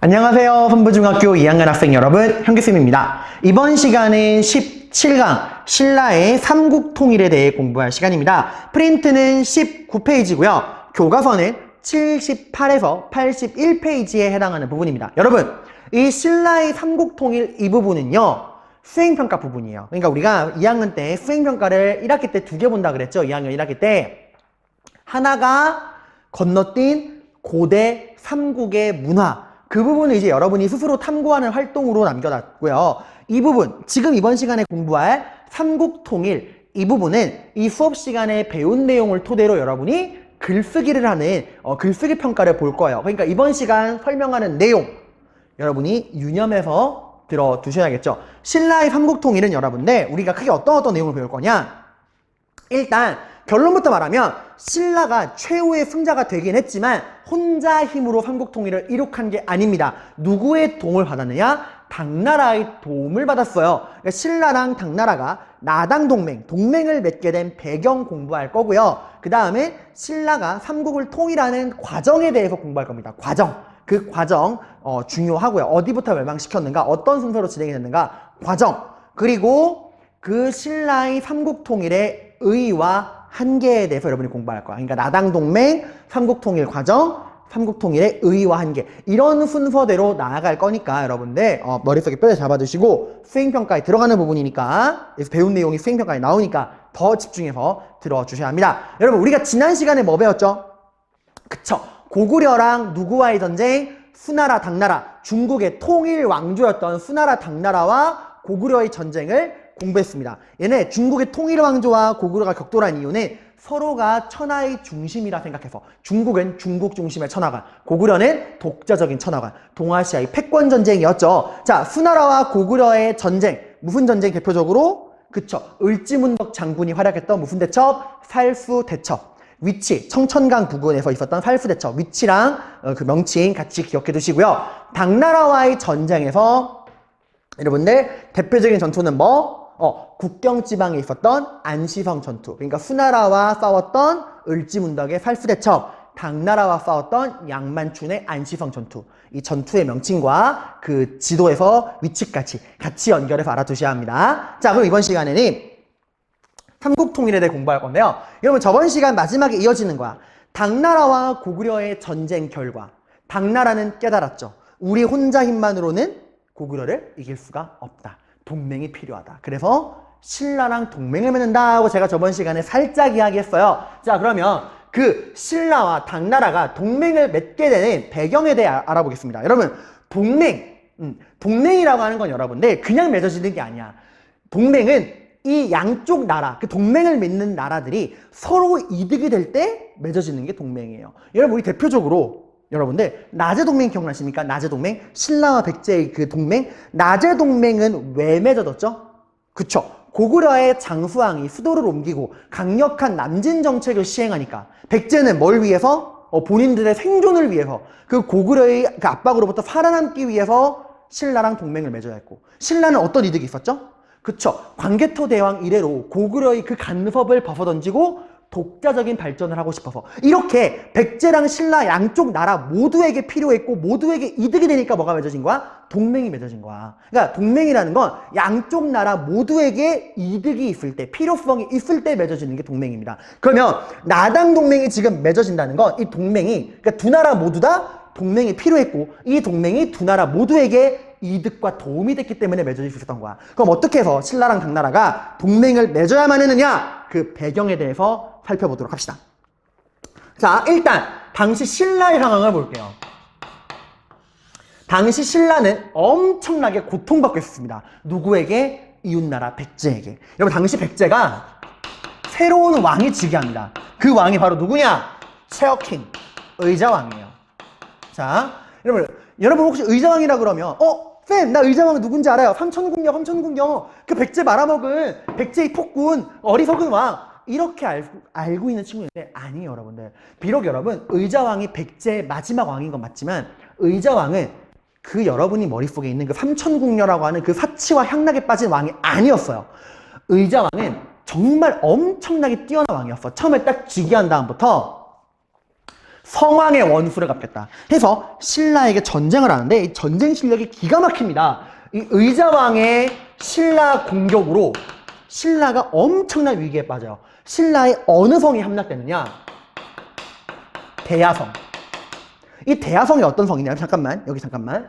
안녕하세요. 선부중학교 2학년 학생 여러분, 현기쌤입니다. 이번 시간은 17강 신라의 삼국통일에 대해 공부할 시간입니다. 프린트는 19페이지고요. 교과서는 78에서 81페이지에 해당하는 부분입니다. 여러분, 이 신라의 삼국통일 이 부분은요, 수행평가 부분이에요. 그러니까 우리가 2학년 때 수행평가를 1학기 때 2개 본다 그랬죠? 2학년 1학기 때. 하나가 건너뛴 고대 삼국의 문화. 그 부분을 이제 여러분이 스스로 탐구하는 활동으로 남겨놨고요. 이 부분, 지금 이번 시간에 공부할 삼국통일 이 부분은 이 수업 시간에 배운 내용을 토대로 여러분이 글쓰기를 하는 글쓰기 평가를 볼 거예요. 그러니까 이번 시간 설명하는 내용 여러분이 유념해서 들어두셔야겠죠. 신라의 삼국통일은 여러분들 우리가 크게 어떤 내용을 배울 거냐? 일단 결론부터 말하면 신라가 최후의 승자가 되긴 했지만 혼자 힘으로 삼국통일을 이룩한 게 아닙니다. 누구의 도움을 받았느냐? 당나라의 도움을 받았어요. 그러니까 신라랑 당나라가 나당 동맹을 맺게 된 배경 공부할 거고요. 그 다음에 신라가 삼국을 통일하는 과정에 대해서 공부할 겁니다. 그 과정 중요하고요. 어디부터 멸망시켰는가? 어떤 순서로 진행이 됐는가? 과정. 그리고 그 신라의 삼국통일의 의의와 한계에 대해서 여러분이 공부할 거야. 그러니까 나당동맹, 삼국통일 과정, 삼국통일의 의의와 한계. 이런 순서대로 나아갈 거니까 여러분들 머릿속에 뼈를 잡아두시고 수행평가에 들어가는 부분이니까 그래서 배운 내용이 수행평가에 나오니까 더 집중해서 들어주셔야 합니다. 여러분 우리가 지난 시간에 뭐 배웠죠? 그쵸. 고구려랑 누구와의 전쟁? 수나라, 당나라. 중국의 통일 왕조였던 수나라, 당나라와 고구려의 전쟁을 공부했습니다. 얘네 중국의 통일 왕조와 고구려가 격돌한 이유는 서로가 천하의 중심이라 생각해서 중국은 중국 중심의 천하관, 고구려는 독자적인 천하관, 동아시아의 패권 전쟁이었죠. 자, 수나라와 고구려의 전쟁, 무슨 전쟁 대표적으로? 그쵸. 을지문덕 장군이 활약했던 무슨 대첩? 살수대첩. 위치, 청천강 부근에서 있었던 살수대첩. 위치랑 그 명칭 같이 기억해 두시고요. 당나라와의 전쟁에서 여러분들 대표적인 전투는 뭐? 국경지방에 있었던 안시성 전투. 그러니까 수나라와 싸웠던 을지문덕의 살수대첩, 당나라와 싸웠던 양만춘의 안시성 전투. 이 전투의 명칭과 그 지도에서 위치까지 같이 연결해서 알아두셔야 합니다. 자, 그럼 이번 시간에는 삼국통일에 대해 공부할 건데요. 여러분 저번 시간 마지막에 이어지는 거야. 당나라와 고구려의 전쟁 결과. 당나라는 깨달았죠. 우리 혼자 힘만으로는 고구려를 이길 수가 없다. 동맹이 필요하다. 그래서 신라랑 동맹을 맺는다고 제가 저번 시간에 살짝 이야기했어요. 자, 그러면 그 신라와 당나라가 동맹을 맺게 되는 배경에 대해 알아보겠습니다. 여러분, 동맹이라고 하는 건 여러분들 그냥 맺어지는 게 아니야. 동맹은 이 양쪽 나라, 그 동맹을 맺는 나라들이 서로 이득이 될 때 맺어지는 게 동맹이에요. 여러분, 우리 대표적으로 여러분들 나제 동맹 기억나십니까? 나제 동맹, 신라와 백제의 그 동맹. 나제 동맹은 왜 맺어졌죠? 그쵸. 고구려의 장수왕이 수도를 옮기고 강력한 남진 정책을 시행하니까 백제는 뭘 위해서? 본인들의 생존을 위해서 그 고구려의 그 압박으로부터 살아남기 위해서 신라랑 동맹을 맺어야 했고, 신라는 어떤 이득이 있었죠? 그쵸. 광개토 대왕 이래로 고구려의 그 간섭을 벗어던지고 독자적인 발전을 하고 싶어서 이렇게 백제랑 신라 양쪽 나라 모두에게 필요했고 모두에게 이득이 되니까 뭐가 맺어진 거야? 동맹이 맺어진 거야. 그러니까 동맹이라는 건 양쪽 나라 모두에게 이득이 있을 때, 필요성이 있을 때 맺어지는 게 동맹입니다. 그러면 나당 동맹이 지금 맺어진다는 건 이 동맹이, 그러니까 두 나라 모두 다 동맹이 필요했고 이 동맹이 두 나라 모두에게 이득과 도움이 됐기 때문에 맺어질 수 있었던 거야. 그럼 어떻게 해서 신라랑 당나라가 동맹을 맺어야만 했느냐? 그 배경에 대해서 살펴보도록 합시다. 자, 일단 당시 신라의 상황을 볼게요. 당시 신라는 엄청나게 고통받고 있었습니다. 누구에게? 이웃나라 백제에게. 여러분, 당시 백제가 새로운 왕이 즉위합니다. 그 왕이 바로 누구냐? 셰어킹, 의자왕이에요. 자, 여러분 혹시 의자왕이라 그러면 쌤, 나 의자왕 누군지 알아요. 삼천궁녀. 그 백제 말아먹은 백제의 폭군, 어리석은 왕. 이렇게 알고 있는 친구인데 아니에요, 여러분들. 비록 여러분 의자왕이 백제의 마지막 왕인 건 맞지만 의자왕은 그 여러분이 머릿속에 있는 그 삼천궁녀라고 하는 그 사치와 향락에 빠진 왕이 아니었어요. 의자왕은 정말 엄청나게 뛰어난 왕이었어. 처음에 딱 즉위한 다음부터 성왕의 원수를 갚겠다 해서 신라에게 전쟁을 하는데 이 전쟁 실력이 기가 막힙니다. 이 의자왕의 신라 공격으로 신라가 엄청난 위기에 빠져요. 신라의 어느 성이 함락되느냐? 대야성. 이 대야성이 어떤 성이냐면 잠깐만 여기 잠깐만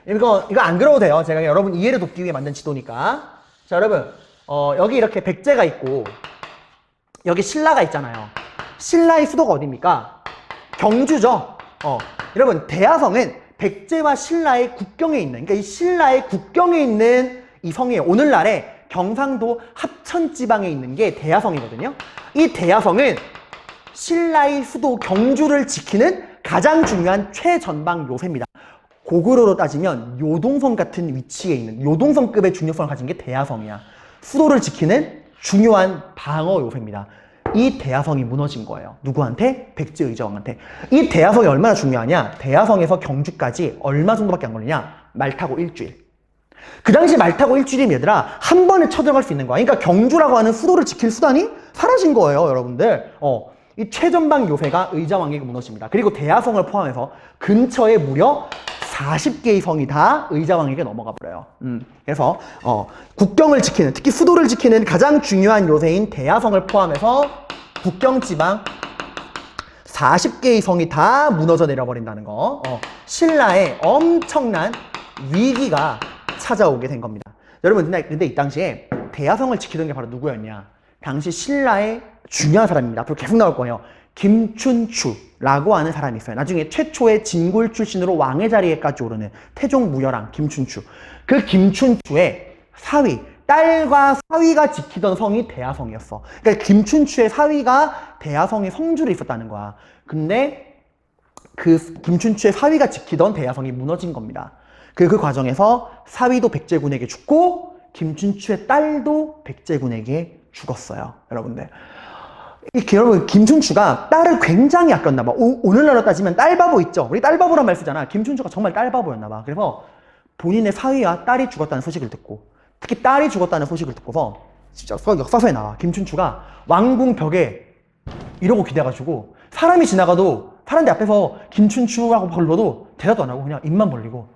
이거 안 그려도 돼요. 제가 여러분 이해를 돕기 위해 만든 지도니까. 자 여러분 여기 이렇게 백제가 있고 여기 신라가 있잖아요. 신라의 수도가 어디입니까? 경주죠. 여러분 대야성은 백제와 신라의 국경에 있는 그러니까 이 신라의 국경에 있는 이 성이에요. 오늘날에 경상도 합천지방에 있는 게 대야성이거든요. 이 대야성은 신라의 수도 경주를 지키는 가장 중요한 최전방 요새입니다. 고구려로 따지면 요동성 같은 위치에 있는 요동성급의 중요성을 가진 게 대야성이야. 수도를 지키는 중요한 방어 요새입니다. 이 대야성이 무너진 거예요. 누구한테? 백제 의정왕한테. 이 대야성이 얼마나 중요하냐? 대야성에서 경주까지 얼마 정도밖에 안 걸리냐? 말 타고 일주일. 그 당시 말 타고 일주일이면 얘들아 한 번에 쳐들어갈 수 있는 거야. 그러니까 경주라고 하는 수도를 지킬 수단이 사라진 거예요, 여러분들. 이 최전방 요새가 의자왕에게 무너집니다. 그리고 대야성을 포함해서 근처에 무려 40개의 성이 다 의자왕에게 넘어가 버려요. 그래서 국경을 지키는 특히 수도를 지키는 가장 중요한 요새인 대야성을 포함해서 국경 지방 40개의 성이 다 무너져 내려버린다는 거. 신라의 엄청난 위기가 찾아오게 된 겁니다. 여러분 근데 이 당시에 대야성을 지키던 게 바로 누구였냐? 당시 신라의 중요한 사람입니다. 앞으로 계속 나올 거예요. 김춘추라고 하는 사람이 있어요. 나중에 최초의 진골 출신으로 왕의 자리에까지 오르는 태종 무열왕 김춘추. 그 김춘추의 사위, 딸과 사위가 지키던 성이 대야성이었어. 그러니까 김춘추의 사위가 대야성에 성주를 있었다는 거야. 근데 그 김춘추의 사위가 지키던 대야성이 무너진 겁니다. 그 과정에서 사위도 백제군에게 죽고 김춘추의 딸도 백제군에게 죽었어요. 여러분들. 여러분 김춘추가 딸을 굉장히 아꼈나 봐. 오늘날로 따지면 딸바보 있죠. 우리 딸바보란 말 쓰잖아. 김춘추가 정말 딸바보였나 봐. 그래서 본인의 사위와 딸이 죽었다는 소식을 듣고 특히 딸이 죽었다는 소식을 듣고서 진짜 역사서에 나와. 김춘추가 왕궁 벽에 이러고 기대가지고 사람이 지나가도 사람들 앞에서 김춘추라고 불러도 대답도 안 하고 그냥 입만 벌리고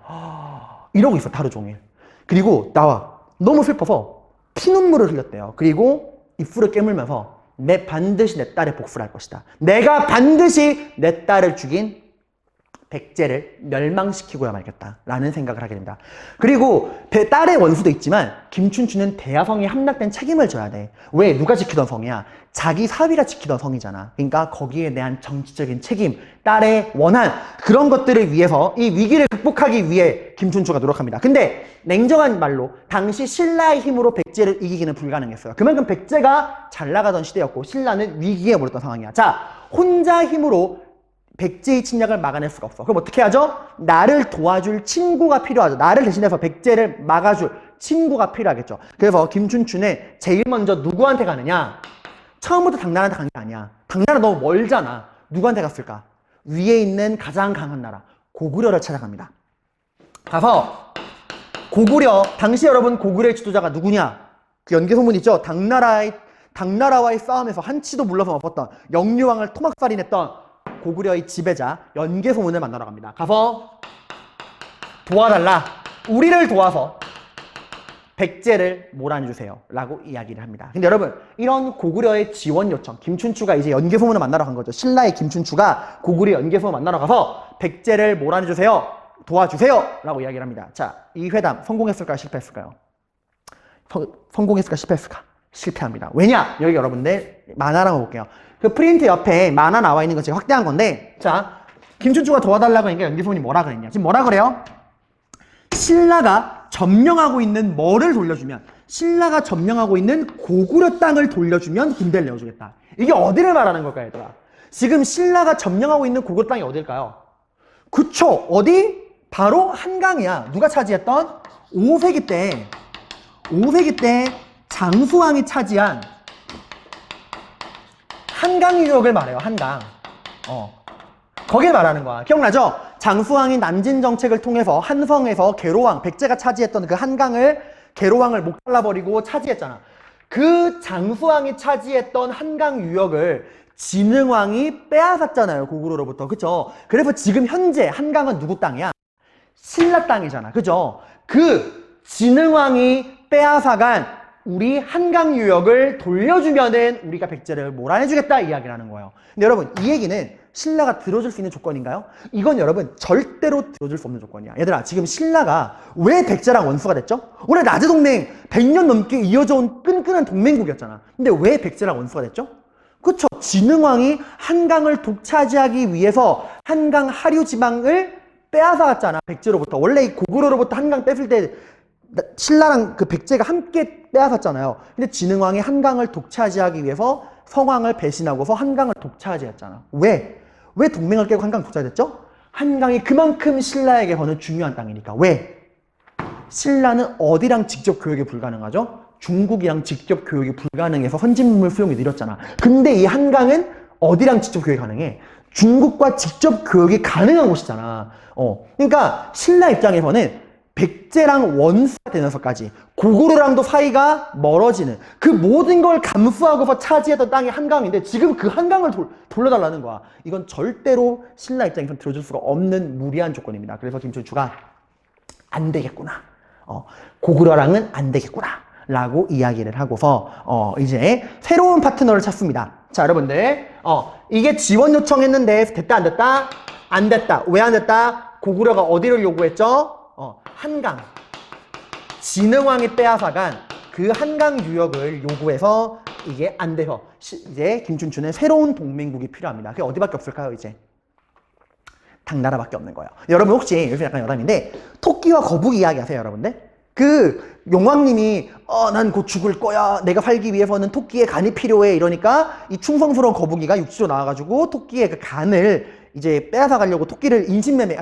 이러고 있어 하루 종일. 그리고 나와. 너무 슬퍼서 피눈물을 흘렸대요. 그리고 입술을 깨물면서 반드시 내 딸의 복수를 할 것이다. 내가 반드시 내 딸을 죽인 백제를 멸망시키고야 말겠다 라는 생각을 하게 됩니다. 그리고 딸의 원수도 있지만 김춘추는 대야성이 함락된 책임을 져야 돼. 왜? 누가 지키던 성이야? 자기 사위가 지키던 성이잖아. 그러니까 거기에 대한 정치적인 책임, 딸의 원한 그런 것들을 위해서 이 위기를 극복하기 위해 김춘추가 노력합니다. 근데 냉정한 말로 당시 신라의 힘으로 백제를 이기기는 불가능했어요. 그만큼 백제가 잘 나가던 시대였고 신라는 위기에 몰렸던 상황이야. 자, 혼자 힘으로 백제의 침략을 막아낼 수가 없어. 그럼 어떻게 하죠? 나를 도와줄 친구가 필요하죠. 나를 대신해서 백제를 막아줄 친구가 필요하겠죠. 그래서 김춘추는 제일 먼저 누구한테 가느냐? 처음부터 당나라한테 간 게 아니야. 당나라 너무 멀잖아. 누구한테 갔을까? 위에 있는 가장 강한 나라 고구려를 찾아갑니다. 가서 고구려, 당시 여러분 고구려의 지도자가 누구냐? 그 연개소문 있죠? 당나라와의 싸움에서 한치도 물러서 엎었던 영유왕을 토막살인했던 고구려의 지배자 연개소문을 만나러 갑니다. 가서 도와달라. 우리를 도와서 백제를 몰아내주세요 라고 이야기를 합니다. 근데 여러분 이런 고구려의 지원 요청, 김춘추가 이제 연개소문을 만나러 간 거죠. 신라의 김춘추가 고구려 연개소문을 만나러 가서 백제를 몰아내주세요, 도와주세요 라고 이야기를 합니다. 자, 이 회담 성공했을까요? 실패했을까요? 성공했을까? 실패했을까? 실패합니다. 왜냐? 여기 여러분들 만화랑 볼게요. 그 프린트 옆에 만화 나와 있는 거 제가 확대한 건데, 자, 김춘추가 도와달라고 하니까 연개소문이 뭐라 그랬냐? 지금 뭐라 그래요? 신라가 점령하고 있는 뭐를 돌려주면, 신라가 점령하고 있는 고구려 땅을 돌려주면 군대를 내어주겠다. 이게 어디를 말하는 걸까요, 얘들아? 지금 신라가 점령하고 있는 고구려 땅이 어딜까요? 그쵸, 어디? 바로 한강이야. 누가 차지했던? 5세기 때 장수왕이 차지한 한강 유역을 말해요. 한강. 거길 말하는 거야. 기억나죠? 장수왕이 난진 정책을 통해서 한성에서 계로왕, 백제가 차지했던 그 한강을 계로왕을 목 잘라버리고 차지했잖아. 그 장수왕이 차지했던 한강 유역을 진흥왕이 빼앗았잖아요. 고구려로부터. 그쵸? 그래서 지금 현재 한강은 누구 땅이야? 신라 땅이잖아. 그죠? 그 진흥왕이 빼앗아간 우리 한강 유역을 돌려주면은 우리가 백제를 몰아내주겠다 이야기를 하는 거예요. 근데 여러분, 이 얘기는 신라가 들어줄 수 있는 조건인가요? 이건 여러분 절대로 들어줄 수 없는 조건이야. 얘들아, 지금 신라가 왜 백제랑 원수가 됐죠? 원래 나제 동맹 100년 넘게 이어져 온 끈끈한 동맹국이었잖아. 근데 왜 백제랑 원수가 됐죠? 그쵸? 진흥왕이 한강을 독차지하기 위해서 한강 하류 지방을 빼앗아왔잖아. 백제로부터. 원래 이 고구려로부터 한강 뺏을 때 신라랑 그 백제가 함께 빼앗았잖아요. 근데 진흥왕이 한강을 독차지하기 위해서 성왕을 배신하고서 한강을 독차지했잖아. 왜? 왜 동맹을 깨고 한강 독차지했죠? 한강이 그만큼 신라에게서는 중요한 땅이니까. 왜? 신라는 어디랑 직접 교역이 불가능하죠? 중국이랑 직접 교역이 불가능해서 선진물 수용이 느렸잖아. 근데 이 한강은 어디랑 직접 교역이 가능해? 중국과 직접 교역이 가능한 곳이잖아. 그러니까 신라 입장에서는 백제랑 원수가 되면서까지 고구려랑도 사이가 멀어지는 그 모든 걸 감수하고서 차지했던 땅이 한강인데 지금 그 한강을 돌려달라는 거야. 이건 절대로 신라 입장에서는 들어줄 수가 없는 무리한 조건입니다. 그래서 김춘추가 안 되겠구나. 고구려랑은 안 되겠구나. 라고 이야기를 하고서 이제 새로운 파트너를 찾습니다. 자, 여러분들 이게 지원 요청했는데 됐다 안 됐다? 안 됐다. 왜 안 됐다? 고구려가 어디를 요구했죠? 한강. 진흥왕이 빼앗아간 그 한강 유역을 요구해서 이게 안 돼서 이제 김춘추는 새로운 동맹국이 필요합니다. 그게 어디밖에 없을까요, 이제? 당나라밖에 없는 거예요. 여러분 혹시 요즘 약간 여담인데 토끼와 거북이 이야기 하세요, 여러분들? 그 용왕님이 난 곧 죽을 거야. 내가 살기 위해서는 토끼의 간이 필요해. 이러니까 이 충성스러운 거북이가 육지로 나와가지고 토끼의 그 간을 이제 빼앗아 가려고 토끼를 인신매매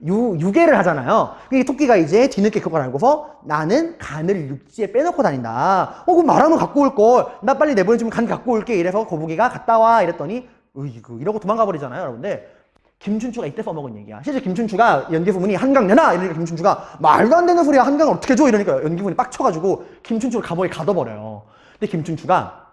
유괴를 하잖아요. 이 토끼가 이제 뒤늦게 그걸 알고서 나는 간을 육지에 빼놓고 다닌다. 그럼 말하면 갖고 올걸. 나 빨리 내보내주면 간 갖고 올게. 이래서 거북이가 갔다 와. 이랬더니 으이구 이러고 도망가 버리잖아요, 여러분들. 김춘추가 이때 써먹은 얘기야. 실제 김춘추가 연기부문이 한강 내놔! 이러니까 김춘추가 말도 안 되는 소리야. 한강을 어떻게 줘? 이러니까 연기부문이 빡쳐가지고 김춘추를 감옥에 가둬버려요. 근데 김춘추가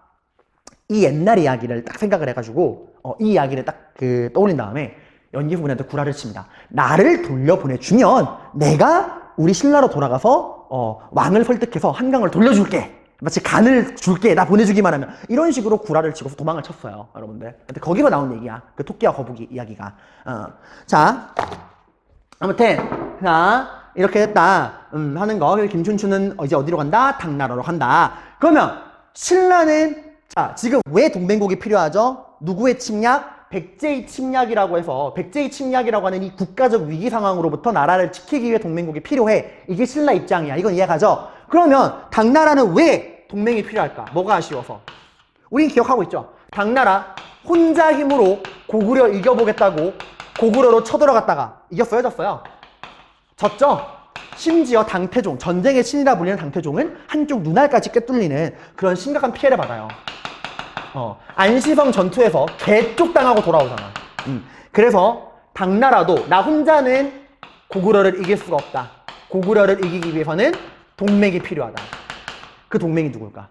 이 옛날 이야기를 딱 생각을 해가지고 이 이야기를 딱 떠올린 다음에 연기부문한테 구라를 칩니다. 나를 돌려보내주면 내가 우리 신라로 돌아가서 왕을 설득해서 한강을 돌려줄게. 마치 간을 줄게. 나 보내주기만 하면. 이런 식으로 구라를 치고서 도망을 쳤어요, 여러분들. 근데 거기서 나온 얘기야. 그 토끼와 거북이 이야기가. 자, 아무튼 자 이렇게 됐다 하는 거. 김춘추는 이제 어디로 간다? 당나라로 간다. 그러면 신라는 자 지금 왜 동맹국이 필요하죠? 누구의 침략? 백제의 침략이라고 해서 백제의 침략이라고 하는 이 국가적 위기 상황으로부터 나라를 지키기 위해 동맹국이 필요해. 이게 신라 입장이야. 이건 이해가죠? 그러면 당나라는 왜 동맹이 필요할까? 뭐가 아쉬워서? 우린 기억하고 있죠? 당나라 혼자 힘으로 고구려 이겨보겠다고 고구려로 쳐들어갔다가 이겼어요? 졌어요? 졌죠? 심지어 당태종, 전쟁의 신이라 불리는 당태종은 한쪽 눈알까지 꿰뚫리는 그런 심각한 피해를 받아요. 안시성 전투에서 개쪽당하고 돌아오잖아. 그래서 당나라도 나 혼자는 고구려를 이길 수가 없다. 고구려를 이기기 위해서는 동맹이 필요하다. 그 동맹이 누굴까?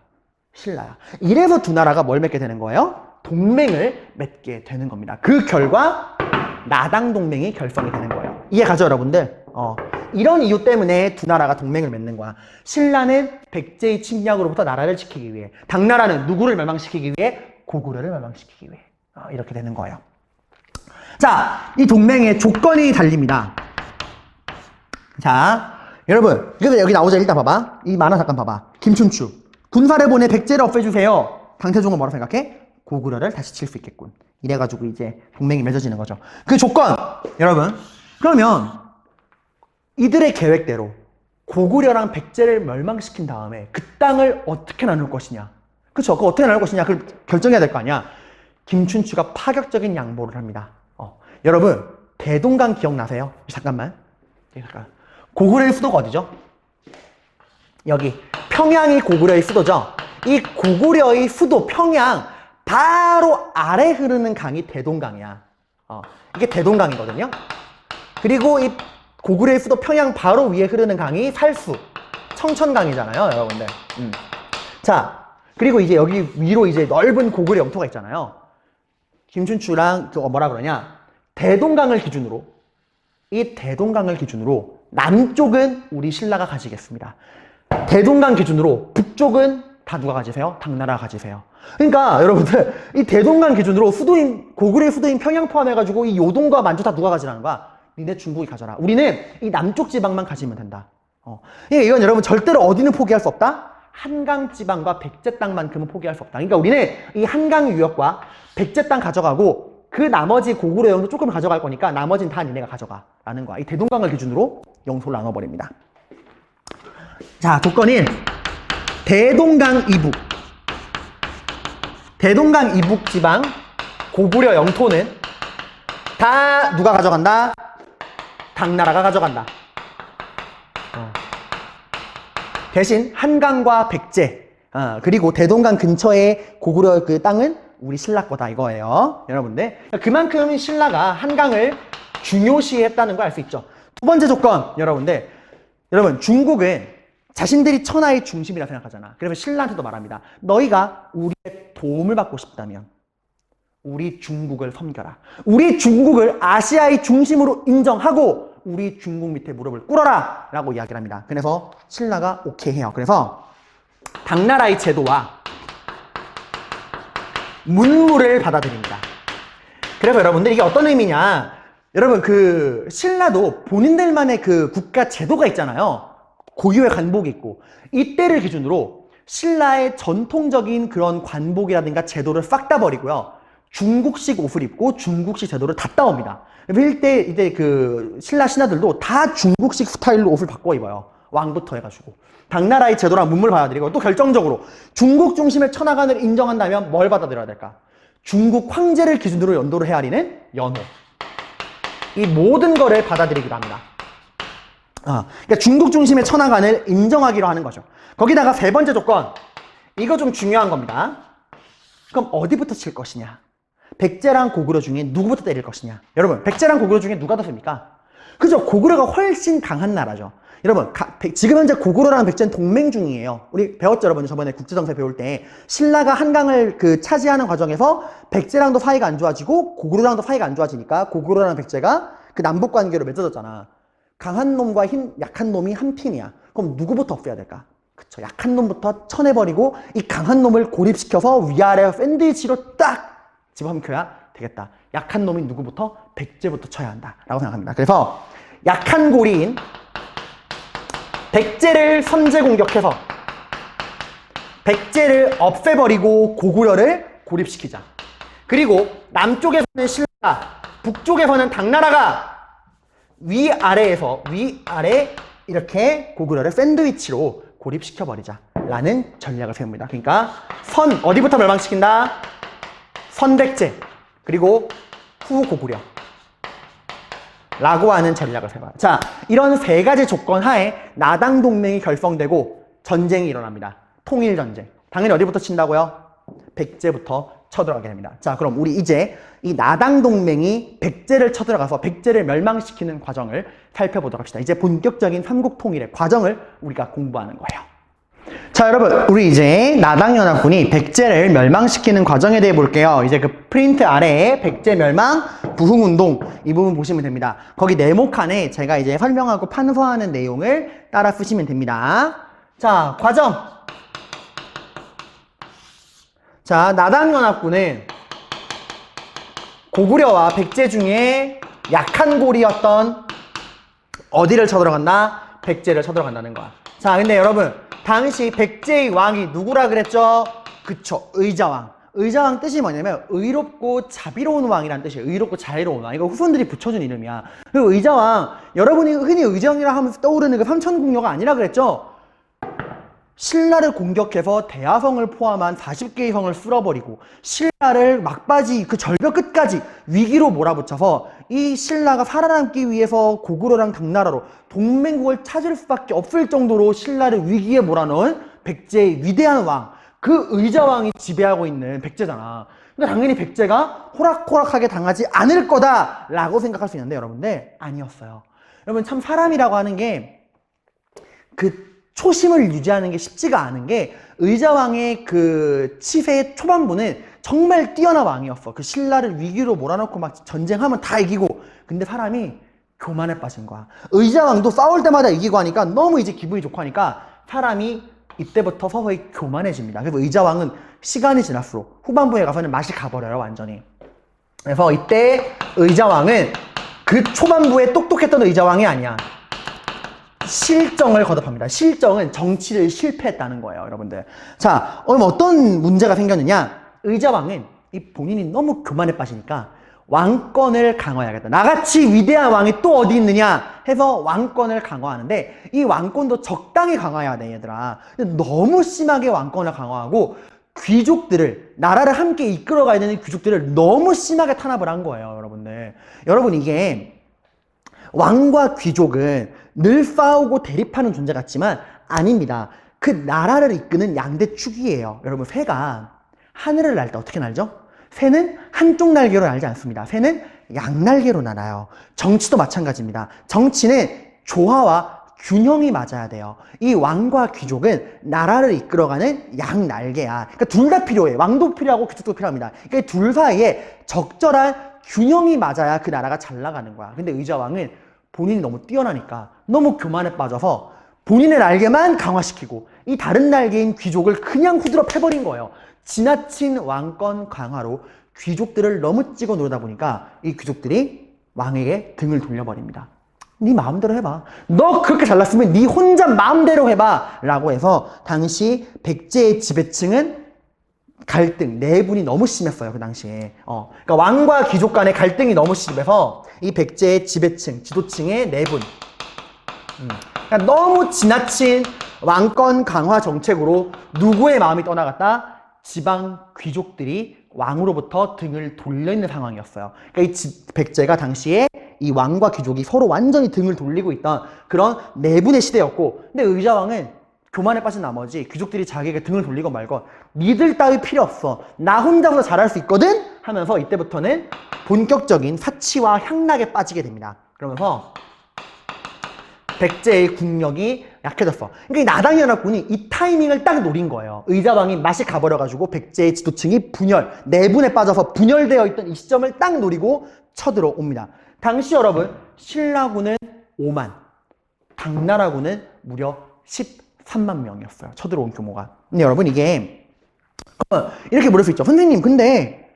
신라야. 이래서 두 나라가 뭘 맺게 되는 거예요? 동맹을 맺게 되는 겁니다. 그 결과 나당 동맹이 결성이 되는 거예요. 이해가죠, 여러분들? 이런 이유 때문에 두 나라가 동맹을 맺는 거야. 신라는 백제의 침략으로부터 나라를 지키기 위해, 당나라는 누구를 멸망시키기 위해? 고구려를 멸망시키기 위해. 이렇게 되는 거예요. 자, 이 동맹의 조건이 달립니다. 자, 여러분, 여기 나오자. 일단 봐봐. 이 만화 잠깐 봐봐. 김춘추. 군사를 보내 백제를 없애주세요. 당태종은 뭐라고 생각해? 고구려를 다시 칠 수 있겠군. 이래가지고 이제 동맹이 맺어지는 거죠. 그 조건! 여러분, 그러면 이들의 계획대로 고구려랑 백제를 멸망시킨 다음에 그 땅을 어떻게 나눌 것이냐. 그쵸? 그거 어떻게 나눌 것이냐. 그걸 결정해야 될 거 아니야. 김춘추가 파격적인 양보를 합니다. 여러분, 대동강 기억나세요? 잠깐만. 고구려의 수도가 어디죠? 여기. 평양이 고구려의 수도죠? 이 고구려의 수도 평양 바로 아래 흐르는 강이 대동강이야. 이게 대동강이거든요. 그리고 이 고구려의 수도 평양 바로 위에 흐르는 강이 살수, 청천강이잖아요, 여러분들. 자, 그리고 이제 여기 위로 이제 넓은 고구려 영토가 있잖아요. 김춘추랑 뭐라 그러냐, 대동강을 기준으로, 이 대동강을 기준으로 남쪽은 우리 신라가 가지겠습니다. 대동강 기준으로 북쪽은 다 누가 가지세요? 당나라가 가지세요. 그러니까 여러분들 이 대동강 기준으로 수도인, 고구려의 수도인 평양 포함해가지고 이 요동과 만주 다 누가 가지라는 거야? 니네 중국이 가져라. 우리는 이 남쪽 지방만 가지면 된다. 이건 여러분 절대로 어디는 포기할 수 없다? 한강 지방과 백제 땅만큼은 포기할 수 없다. 그러니까 우리는 이 한강 유역과 백제 땅 가져가고 그 나머지 고구려 영토 조금 가져갈 거니까 나머지는 다 니네가 가져가 라는 거야. 이 대동강을 기준으로 영토를 나눠버립니다. 자, 조건 1. 대동강 이북. 대동강 이북 지방 고구려 영토는 다 누가 가져간다? 당나라가 가져간다. 대신 한강과 백제, 그리고 대동강 근처의 고구려 그 땅은 우리 신라 거다 이거예요. 여러분들. 그만큼 신라가 한강을 중요시했다는 걸 알 수 있죠. 두 번째 조건, 여러분들. 여러분, 중국은 자신들이 천하의 중심이라 생각하잖아. 그러면 신라한테도 말합니다. 너희가 우리의 도움을 받고 싶다면 우리 중국을 섬겨라. 우리 중국을 아시아의 중심으로 인정하고 우리 중국 밑에 무릎을 꿇어라 라고 이야기를 합니다. 그래서 신라가 오케이 해요. 그래서 당나라의 제도와 문물을 받아들입니다. 그래서 여러분들 이게 어떤 의미냐, 여러분 그 신라도 본인들만의 그 국가 제도가 있잖아요. 고유의 관복이 있고, 이때를 기준으로 신라의 전통적인 그런 관복이라든가 제도를 싹 다 버리고요, 중국식 옷을 입고 중국식 제도를 다 따옵니다. 이때 그 신라 신하들도 다 중국식 스타일로 옷을 바꿔 입어요. 왕부터 해가지고. 당나라의 제도랑 문물을 받아들이고, 또 결정적으로 중국 중심의 천하관을 인정한다면 뭘 받아들여야 될까? 중국 황제를 기준으로 연도를 헤아리는 연호. 이 모든 거를 받아들이기로 합니다. 그러니까 중국 중심의 천하관을 인정하기로 하는 거죠. 거기다가 세 번째 조건, 이거 좀 중요한 겁니다. 그럼 어디부터 칠 것이냐? 백제랑 고구려 중에 누구부터 때릴 것이냐? 여러분, 백제랑 고구려 중에 누가 더 셉니까? 그죠? 고구려가 훨씬 강한 나라죠. 여러분, 지금 현재 고구려랑 백제는 동맹 중이에요. 우리 배웠죠, 여러분? 저번에 국제정세 배울 때 신라가 한강을 차지하는 과정에서 백제랑도 사이가 안 좋아지고 고구려랑도 사이가 안 좋아지니까 고구려랑 백제가 그 남북 관계로 맺어졌잖아. 강한 놈과 약한 놈이 한 팀이야. 그럼 누구부터 없애야 될까? 그쵸, 약한 놈부터 쳐내버리고 이 강한 놈을 고립시켜서 위아래 샌드위치로 딱 집어삼켜야 되겠다. 약한 놈인 누구부터? 백제부터 쳐야 한다 라고 생각합니다. 그래서 약한 고리인 백제를 선제 공격해서 백제를 없애버리고 고구려를 고립시키자. 그리고 남쪽에서는 신라가, 북쪽에서는 당나라가 위아래 이렇게 고구려를 샌드위치로 고립시켜버리자 라는 전략을 세웁니다. 그러니까 어디부터 멸망시킨다? 선백제, 그리고 후고구려 라고 하는 전략을 세워요. 자, 이런 세 가지 조건 하에 나당 동맹이 결성되고 전쟁이 일어납니다. 통일전쟁. 당연히 어디부터 친다고요? 백제부터 쳐들어가게 됩니다. 자, 그럼 우리 이제 이 나당 동맹이 백제를 쳐들어가서 백제를 멸망시키는 과정을 살펴보도록 합시다. 이제 본격적인 삼국 통일의 과정을 우리가 공부하는 거예요. 자, 여러분, 우리 이제 나당연합군이 백제를 멸망시키는 과정에 대해 볼게요. 이제 그 프린트 아래에 백제 멸망 부흥운동 이 부분 보시면 됩니다. 거기 네모칸에 제가 이제 설명하고 판서하는 내용을 따라 쓰시면 됩니다. 자, 과정. 자, 나당연합군은 고구려와 백제 중에 약한 고리였던 어디를 쳐들어간다? 백제를 쳐들어간다는 거야. 자, 근데 여러분, 당시 백제의 왕이 누구라 그랬죠? 그쵸, 의자왕. 의자왕 뜻이 뭐냐면 의롭고 자비로운 왕이라는 뜻이에요. 의롭고 자유로운 왕. 이거 후손들이 붙여준 이름이야. 그리고 의자왕, 여러분이 흔히 의자왕이라 하면서 떠오르는 그 삼천궁녀가 아니라 그랬죠? 신라를 공격해서 대하성을 포함한 40개의 성을 쓸어버리고 신라를 막바지 그 절벽 끝까지 위기로 몰아붙여서 이 신라가 살아남기 위해서 고구려랑 당나라로 동맹국을 찾을 수밖에 없을 정도로 신라를 위기에 몰아넣은 백제의 위대한 왕, 그 의자왕이 지배하고 있는 백제잖아. 그러니까 당연히 백제가 호락호락하게 당하지 않을 거다라고 생각할 수 있는데 여러분들, 아니었어요. 여러분, 참 사람이라고 하는 게 초심을 유지하는 게 쉽지가 않은 게, 의자왕의 그 치세의 초반부는 정말 뛰어난 왕이었어. 그 신라를 위기로 몰아넣고 막 전쟁하면 다 이기고. 근데 사람이 교만에 빠진 거야. 의자왕도 싸울 때마다 이기고 하니까 너무 이제 기분이 좋고 하니까 사람이 이때부터 서서히 교만해집니다. 그래서 의자왕은 시간이 지날수록 후반부에 가서는 맛이 가버려요, 완전히. 그래서 이때 의자왕은 그 초반부에 똑똑했던 의자왕이 아니야. 실정을 거듭합니다. 실정은 정치를 실패했다는 거예요, 여러분들. 자, 그럼 어떤 문제가 생겼느냐? 의자왕은 이 본인이 너무 교만에 빠지니까 왕권을 강화해야겠다. 나같이 위대한 왕이 또 어디 있느냐 해서 왕권을 강화하는데 이 왕권도 적당히 강화해야 돼, 얘들아. 너무 심하게 왕권을 강화하고 귀족들을, 나라를 함께 이끌어가야 되는 귀족들을 너무 심하게 탄압을 한 거예요, 여러분들. 여러분, 이게 왕과 귀족은 늘 싸우고 대립하는 존재 같지만 아닙니다. 그 나라를 이끄는 양대 축이에요. 여러분, 새가 하늘을 날 때 어떻게 날죠? 새는 한쪽 날개로 날지 않습니다. 새는 양날개로 날아요. 정치도 마찬가지입니다. 정치는 조화와 균형이 맞아야 돼요. 이 왕과 귀족은 나라를 이끌어가는 양날개야. 그러니까 둘 다 필요해. 왕도 필요하고 귀족도 필요합니다. 그러니까 둘 사이에 적절한 균형이 맞아야 그 나라가 잘 나가는 거야. 근데 의자왕은 본인이 너무 뛰어나니까 너무 교만에 빠져서 본인의 날개만 강화시키고 이 다른 날개인 귀족을 그냥 후드려 패버린 거예요. 지나친 왕권 강화로 귀족들을 너무 찍어 누르다 보니까 이 귀족들이 왕에게 등을 돌려버립니다. 네 마음대로 해봐. 너 그렇게 잘났으면 네 혼자 마음대로 해봐 라고 해서 당시 백제의 지배층은 갈등, 내분이 너무 심했어요, 그 당시에. 그러니까 왕과 귀족 간의 갈등이 너무 심해서 이 백제의 지배층, 지도층의 내분. 그러니까 너무 지나친 왕권 강화 정책으로 누구의 마음이 떠나갔다? 지방 귀족들이 왕으로부터 등을 돌려 있는 상황이었어요. 그러니까 이 백제가 당시에 이 왕과 귀족이 서로 완전히 등을 돌리고 있던 그런 내분의 시대였고, 근데 의자왕은 교만에 빠진 나머지 귀족들이 자기에게 등을 돌리고 말고 니들 따위 필요 없어. 나 혼자서 잘할 수 있거든? 하면서 이때부터는 본격적인 사치와 향락에 빠지게 됩니다. 그러면서 백제의 국력이 약해졌어. 그러니까 이 나당연합군이 이 타이밍을 딱 노린 거예요. 의자왕이 맛이 가버려가지고 백제의 지도층이 분열, 내분에 빠져서 분열되어 있던 이 시점을 딱 노리고 쳐들어옵니다. 당시 여러분, 신라군은 5만, 당나라군은 무려 13만 명이었어요. 쳐들어온 규모가. 근데 여러분, 이게 이렇게 물을 수 있죠. 선생님, 근데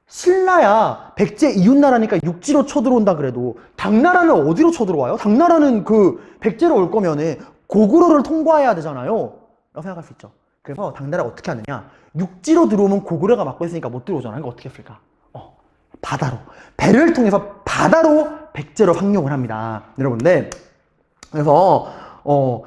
신라야 백제 이웃나라니까 육지로 쳐들어온다 그래도 당나라는 어디로 쳐들어와요? 당나라는 그 백제로 올 거면은 고구려를 통과해야 되잖아요 라고 생각할 수 있죠. 그래서 당나라가 어떻게 하느냐, 육지로 들어오면 고구려가 막고 있으니까 못 들어오잖아요. 그러니까 어떻게 했을까? 바다로, 배를 통해서 바다로 백제로 상용을 합니다, 여러분들. 그래서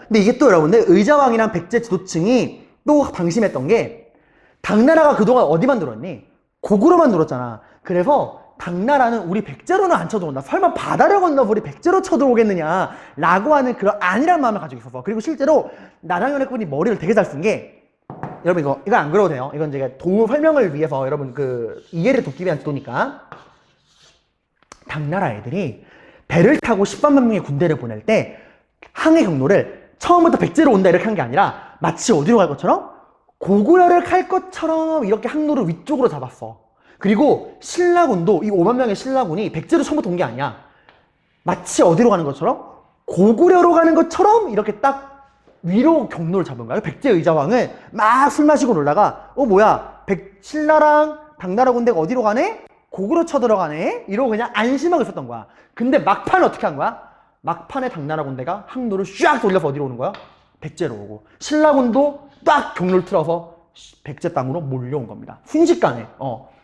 근데 이게 또 여러분들, 의자왕이랑 백제 지도층이 또 방심했던 게, 당나라가 그동안 어디만 들어왔니? 고구려만 들었잖아. 그래서 당나라는 우리 백제로는 안 쳐들어온다. 설마 바다를 건너서 우리 백제로 쳐들어오겠느냐 라고 하는 그런 안일한 마음을 가지고 있었어. 그리고 실제로 나당연합군이 머리를 되게 잘 쓴 게, 여러분 이거 안 그려도 돼요. 이건 제가 도우 설명을 위해서 여러분 그 이해를 돕기 위한 지도니까. 당나라 애들이 배를 타고 10만 명의 군대를 보낼 때 항해 경로를 처음부터 백제로 온다 이렇게 한 게 아니라 마치 어디로 갈 것처럼 고구려를 갈 것처럼 이렇게 항로를 위쪽으로 잡았어. 그리고 신라군도, 이 5만 명의 신라군이 백제로 처음부터 온 게 아니야. 마치 어디로 가는 것처럼 고구려로 가는 것처럼 이렇게 딱 위로 경로를 잡은 거야. 백제 의자왕은 막 술 마시고 놀다가 뭐야, 신라랑 당나라 군대가 어디로 가네? 고구려 쳐들어가네? 이러고 그냥 안심하고 있었던 거야. 근데 막판에 어떻게 한 거야? 막판에 당나라 군대가 항로를 쫙 돌려서 어디로 오는 거야? 백제로 오고, 신라군도 딱 경로를 틀어서 백제 땅으로 몰려온 겁니다. 순식간에.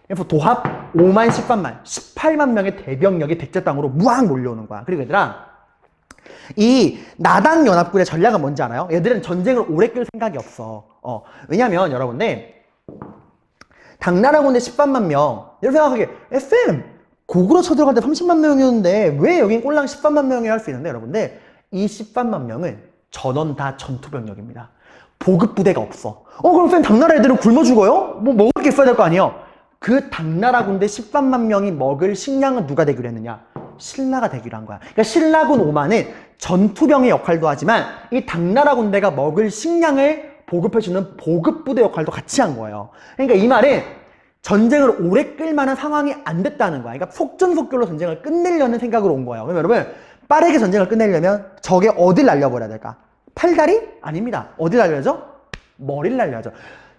그래서 도합 5만, 13만, 18만 명의 대병력이 백제 땅으로 무항 몰려오는 거야. 그리고 얘들아, 이 나당 연합군의 전략은 뭔지 알아요? 얘들은 전쟁을 오래 끌 생각이 없어. 왜냐면 여러분들, 당나라 군대 13만 명, 이렇게 생각하기에 FM 고구려 쳐들어갈 때 30만 명이었는데 왜 여긴 꼴랑 13만 명이 할 수 있는데, 여러분들 이 13만 명은 전원 다 전투병력입니다. 보급 부대가 없어. 그럼 쌤, 당나라 애들은 굶어 죽어요? 뭐 먹을 게 있어야 될 거 아니에요? 그 당나라 군대 13만 명이 먹을 식량은 누가 되기로 했느냐? 신라가 되기로 한 거야. 그러니까 신라군 5만은 전투병의 역할도 하지만 이 당나라 군대가 먹을 식량을 보급해주는 보급부대 역할도 같이 한 거예요. 그러니까 이 말은 전쟁을 오래 끌 만한 상황이 안 됐다는 거야. 그러니까 속전속결로 전쟁을 끝내려는 생각으로 온 거예요. 그럼 여러분, 빠르게 전쟁을 끝내려면 적의 어딜 날려버려야 될까? 팔다리? 아닙니다. 어딜 날려야죠? 머리를 날려야죠.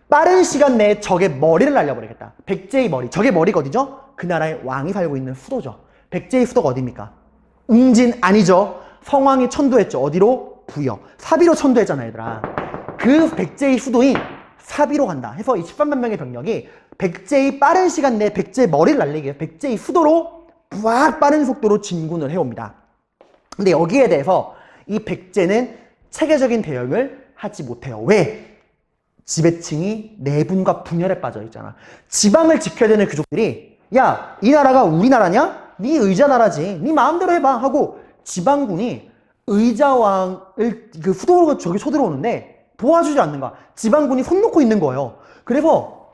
빠른 시간 내에 적의 머리를 날려버리겠다. 백제의 머리. 적의 머리가 어디죠? 그 나라의 왕이 살고 있는 수도죠. 백제의 수도가 어디입니까? 웅진 아니죠. 성왕이 천도했죠. 어디로? 부여. 사비로 천도했잖아, 얘들아. 그 백제의 수도인 사비로 간다. 해서 이 13만 명의 병력이 백제의 빠른 시간 내에 백제의 머리를 날리기 위해 백제의 수도로 부악 빠른 속도로 진군을 해옵니다. 근데 여기에 대해서 이 백제는 체계적인 대응을 하지 못해요. 왜? 지배층이 내분과 분열에 빠져 있잖아. 지방을 지켜야 되는 귀족들이 야, 이 나라가 우리 나라냐? 네 의자 나라지. 네 마음대로 해봐 하고 지방군이 의자왕을 그 수도로 저기 쳐들어오는데 도와주지 않는 거야. 지방군이 손 놓고 있는 거예요. 그래서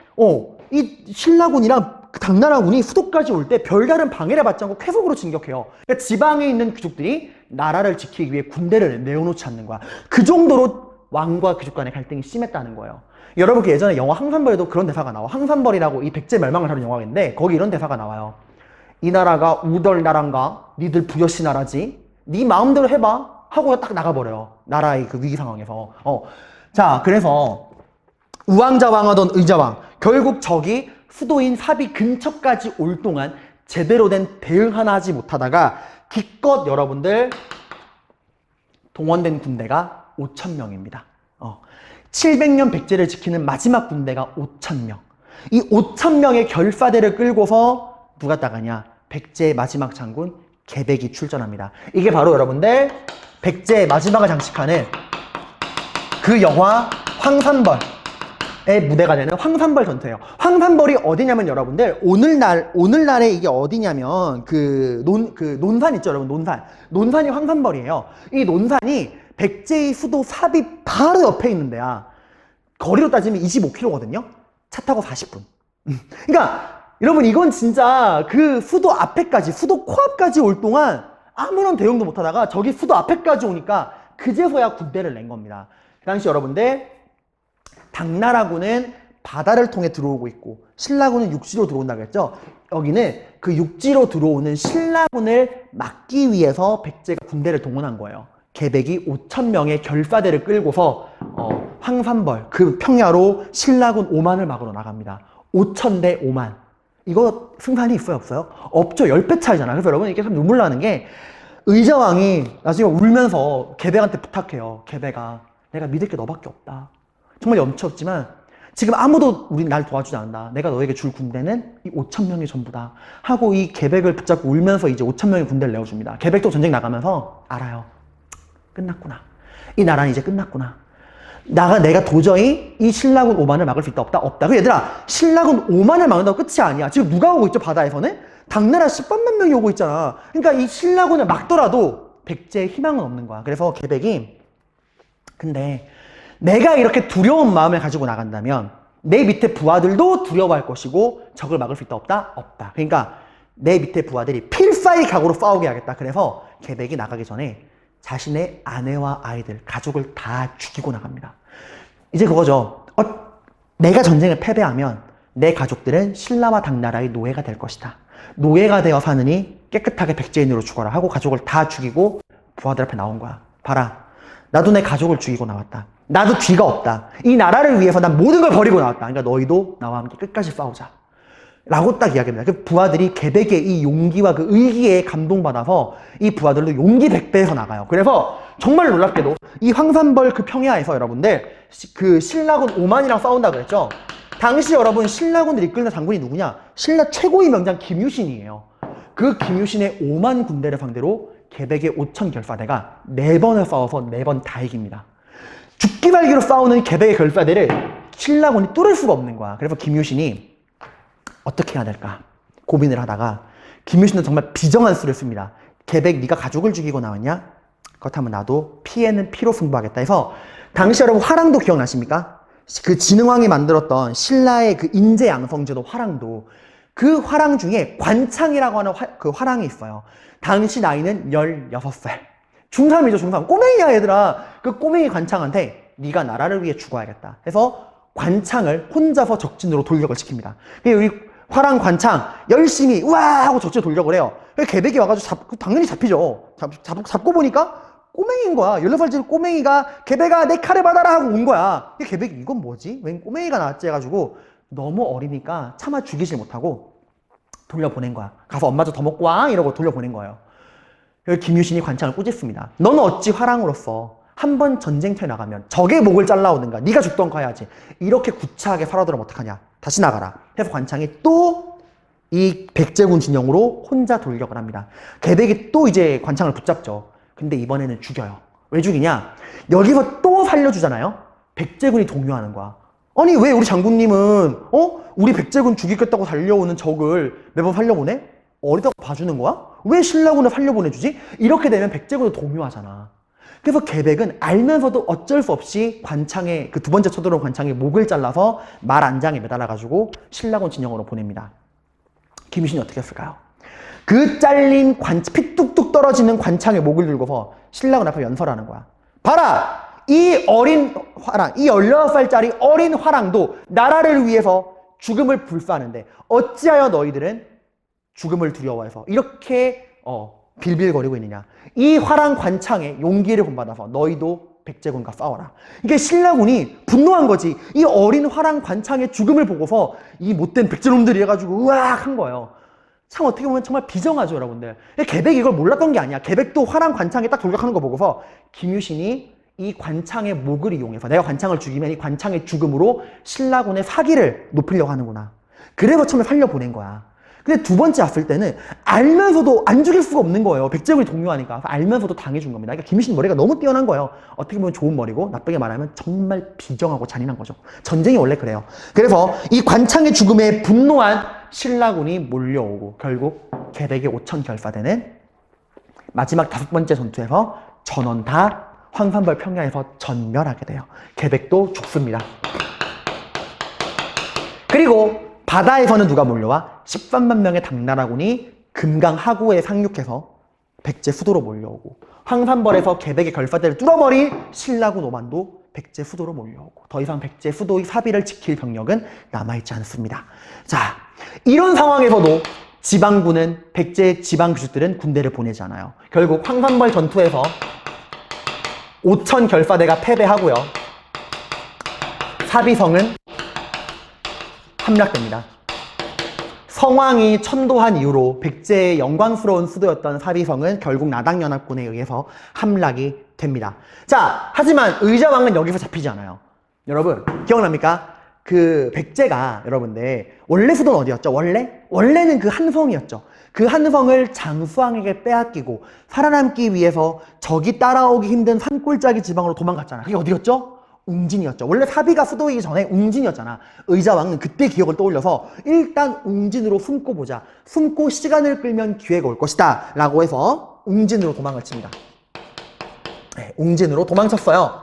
이 신라군이랑 그 당나라군이 수도까지 올 때 별다른 방해를 받지 않고 쾌속으로 진격해요. 그러니까 지방에 있는 귀족들이 나라를 지키기 위해 군대를 내어놓지 않는 거야. 그 정도로 왕과 귀족 간의 갈등이 심했다는 거예요. 여러분 그 예전에 영화 항산벌에도 그런 대사가 나와. 항산벌이라고 이 백제 멸망을 하는 영화인데 거기 이런 대사가 나와요. 이 나라가 우덜 나라인가? 니들 부여시 나라지? 네 마음대로 해봐 하고 딱 나가버려요. 나라의 그 위기 상황에서. 자, 그래서 우왕좌왕하던 의자왕, 결국 적이 수도인 사비 근처까지 올 동안 제대로 된 대응 하나 하지 못하다가 기껏 여러분들 동원된 군대가 5,000명입니다. 700년 백제를 지키는 마지막 군대가 5,000명. 이 5,000명의 결사대를 끌고서 누가 따가냐? 백제의 마지막 장군 개백이 출전합니다. 이게 바로 여러분들 백제의 마지막을 장식하는 그 영화 황산벌의 무대가 되는 황산벌 전투예요. 황산벌이 어디냐면 여러분들 오늘날에 이게 어디냐면 논산 있죠, 여러분. 논산이 황산벌이에요. 이 논산이 백제의 수도 사비 바로 옆에 있는 데야. 거리로 따지면 25km거든요. 차 타고 40분. 그러니까 여러분 이건 진짜 그 수도 앞에까지, 수도 코앞까지 올 동안 아무런 대응도 못하다가 저기 수도 앞에까지 오니까 그제서야 군대를 낸 겁니다. 그 당시 여러분들 당나라군은 바다를 통해 들어오고 있고 신라군은 육지로 들어온다고 했죠. 여기는 그 육지로 들어오는 신라군을 막기 위해서 백제가 군대를 동원한 거예요. 개백이 5,000명의 결사대를 끌고서 황산벌 그 평야로 신라군 5만을 막으러 나갑니다. 5,000대 5만. 이거 승산이 있어요, 없어요? 없죠. 10배 차이잖아. 그래서 여러분 이게 참 눈물 나는 게 의자왕이 나중에 울면서 개백한테 부탁해요. 개백아, 내가 믿을 게 너밖에 없다. 정말 염치 없지만 지금 아무도 날 도와주지 않는다. 내가 너에게 줄 군대는 이 5,000명이 전부다. 하고 이 개백을 붙잡고 울면서 이제 5,000명의 군대를 내어줍니다. 개백도 전쟁 나가면서 알아요. 끝났구나. 이 나라는 이제 끝났구나. 내가 도저히 이 신라군 5만을 막을 수 있다, 없다. 그 얘들아, 신라군 5만을 막는다고 끝이 아니야. 지금 누가 오고 있죠, 바다에서는? 당나라 10만만 명이 오고 있잖아. 그러니까 이 신라군을 막더라도 백제의 희망은 없는 거야. 그래서 개백이 근데 내가 이렇게 두려운 마음을 가지고 나간다면 내 밑에 부하들도 두려워할 것이고 적을 막을 수 있다, 없다? 없다. 그러니까 내 밑에 부하들이 필사의 각오로 싸우게 하겠다. 그래서 개백이 나가기 전에 자신의 아내와 아이들, 가족을 다 죽이고 나갑니다. 이제 그거죠. 내가 전쟁을 패배하면 내 가족들은 신라와 당나라의 노예가 될 것이다. 노예가 되어 사느니 깨끗하게 백제인으로 죽어라 하고 가족을 다 죽이고 부하들 앞에 나온 거야. 봐라. 나도 내 가족을 죽이고 나왔다. 나도 뒤가 없다. 이 나라를 위해서 난 모든 걸 버리고 나왔다. 그러니까 너희도 나와 함께 끝까지 싸우자. 라고 딱 이야기합니다. 그 부하들이 개백의 이 용기와 그 의기에 감동받아서 이 부하들도 용기 100배에서 나가요. 그래서 정말 놀랍게도 이 황산벌 그 평야에서 여러분들 그 신라군 5만이랑 싸운다고 그랬죠. 당시 여러분 신라군을 이끌는 장군이 누구냐? 신라 최고의 명장 김유신이에요. 그 김유신의 5만 군대를 상대로 개백의 5천 결사대가 4번을 싸워서 4번 다 이깁니다. 죽기 살기로 싸우는 개백의 결사대를 신라군이 뚫을 수가 없는 거야. 그래서 김유신이 어떻게 해야 될까 고민을 하다가 김유신은 정말 비정한 수를 씁니다. 개백 네가 가족을 죽이고 나왔냐? 그렇다면 나도 피해는 피로 승부하겠다 해서 당시 여러분 화랑도 기억나십니까? 그 진흥왕이 만들었던 신라의 그 인재양성제도 화랑도 그 화랑 중에 관창이라고 하는 그 화랑이 있어요. 당시 나이는 16살. 중3이죠, 중3. 꼬맹이야, 얘들아. 그 꼬맹이 관창한테 네가 나라를 위해 죽어야겠다 해서 관창을 혼자서 적진으로 돌격을 시킵니다. 여기 화랑 관창 열심히 우와 하고 적진으로 돌격을 해요. 계백이 와가지고 당연히 잡히죠. 잡고 보니까 꼬맹이인 거야. 16살짜리 꼬맹이가 계백아 내 칼을 받아라 하고 온 거야. 계백이 이건 뭐지? 웬 꼬맹이가 나왔지 해가지고 너무 어리니까 차마 죽이질 못하고 돌려보낸 거야. 가서 엄마 좀 더 먹고 와 이러고 돌려보낸 거예요. 김유신이 관창을 꾸짖습니다. 너는 어찌 화랑으로서 한 번 전쟁터에 나가면 적의 목을 잘라오든가 네가 죽던가 해야지. 이렇게 구차하게 살아들으면 어떡하냐. 다시 나가라. 해서 관창이 또 이 백제군 진영으로 혼자 돌격을 합니다. 계백이 또 이제 관창을 붙잡죠. 근데 이번에는 죽여요. 왜 죽이냐? 여기서 또 살려주잖아요. 백제군이 동요하는 거야. 아니 왜 우리 장군님은 우리 백제군 죽이겠다고 달려오는 적을 매번 살려보내? 어리다고 봐주는 거야? 왜 신라군을 살려보내주지? 이렇게 되면 백제군을 동요하잖아. 그래서 계백은 알면서도 어쩔 수 없이 관창에 그 두 번째 쳐들어온 관창에 목을 잘라서 말 안장에 매달아가지고 신라군 진영으로 보냅니다. 김유신이 어떻게 했을까요? 그 잘린 피 뚝뚝 떨어지는 관창에 목을 들고서 신라군 앞에 연설하는 거야. 봐라! 이 어린 화랑, 이 16살짜리 어린 화랑도 나라를 위해서 죽음을 불사하는데 어찌하여 너희들은 죽음을 두려워해서 이렇게 빌빌거리고 있느냐. 이 화랑 관창에 용기를 본받아서 너희도 백제군과 싸워라. 이게 신라군이 분노한 거지. 이 어린 화랑 관창의 죽음을 보고서 이 못된 백제놈들이 해가지고 으악 한 거예요. 참 어떻게 보면 정말 비정하죠, 여러분들. 계백이 이걸 몰랐던 게 아니야. 계백도 화랑 관창에 딱 돌격하는 거 보고서 김유신이 이 관창의 목을 이용해서 내가 관창을 죽이면 이 관창의 죽음으로 신라군의 사기를 높이려고 하는구나. 그래서 처음에 살려보낸 거야. 근데 두 번째 왔을 때는 알면서도 안 죽일 수가 없는 거예요. 백제군이 동요하니까. 알면서도 당해준 겁니다. 그러니까 김유신 머리가 너무 뛰어난 거예요. 어떻게 보면 좋은 머리고 나쁘게 말하면 정말 비정하고 잔인한 거죠. 전쟁이 원래 그래요. 그래서 이 관창의 죽음에 분노한 신라군이 몰려오고 결국 계백이 5천 결사되는 마지막 5번째 전투에서 전원 다 황산벌 평야에서 전멸하게 돼요. 계백도 죽습니다. 그리고 바다에서는 누가 몰려와? 13만 명의 당나라군이 금강 하구에 상륙해서 백제 수도로 몰려오고 황산벌에서 계백의 결사대를 뚫어버린 신라군 5만도 백제 수도로 몰려오고 더 이상 백제 수도의 사비를 지킬 병력은 남아있지 않습니다. 자, 이런 상황에서도 지방군은 백제 지방 귀족들은 군대를 보내지 않아요. 결국 황산벌 전투에서 5천 결사대가 패배하고요. 사비성은 함락됩니다. 성왕이 천도한 이후로 백제의 영광스러운 수도였던 사비성은 결국 나당연합군에 의해서 함락이 됩니다. 자, 하지만 의자왕은 여기서 잡히지 않아요. 여러분 기억납니까? 그 백제가 여러분들 원래 수도는 어디였죠? 원래는 그 한성이었죠. 그 한성을 장수왕에게 빼앗기고 살아남기 위해서 적이 따라오기 힘든 산골짜기 지방으로 도망갔잖아. 그게 어디였죠? 웅진이었죠. 원래 사비가 수도이기 전에 웅진이었잖아. 의자왕은 그때 기억을 떠올려서 일단 웅진으로 숨고 보자. 숨고 시간을 끌면 기회가 올 것이다 라고 해서 웅진으로 도망을 칩니다. 네, 웅진으로 도망쳤어요.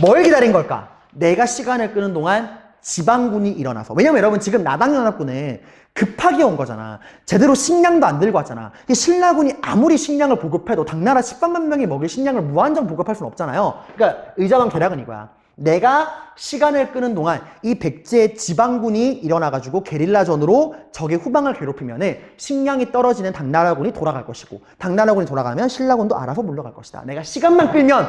뭘 기다린 걸까? 내가 시간을 끄는 동안 지방군이 일어나서. 왜냐면 여러분 지금 나당연합군은 급하게 온 거잖아. 제대로 식량도 안 들고 왔잖아. 신라군이 아무리 식량을 보급해도 당나라 13만 명이 먹일 식량을 무한정 보급할 수는 없잖아요. 그러니까 의자왕 계략은 이거야. 내가 시간을 끄는 동안 이 백제 지방군이 일어나가지고 게릴라전으로 적의 후방을 괴롭히면은 식량이 떨어지는 당나라군이 돌아갈 것이고 당나라군이 돌아가면 신라군도 알아서 물러갈 것이다. 내가 시간만 끌면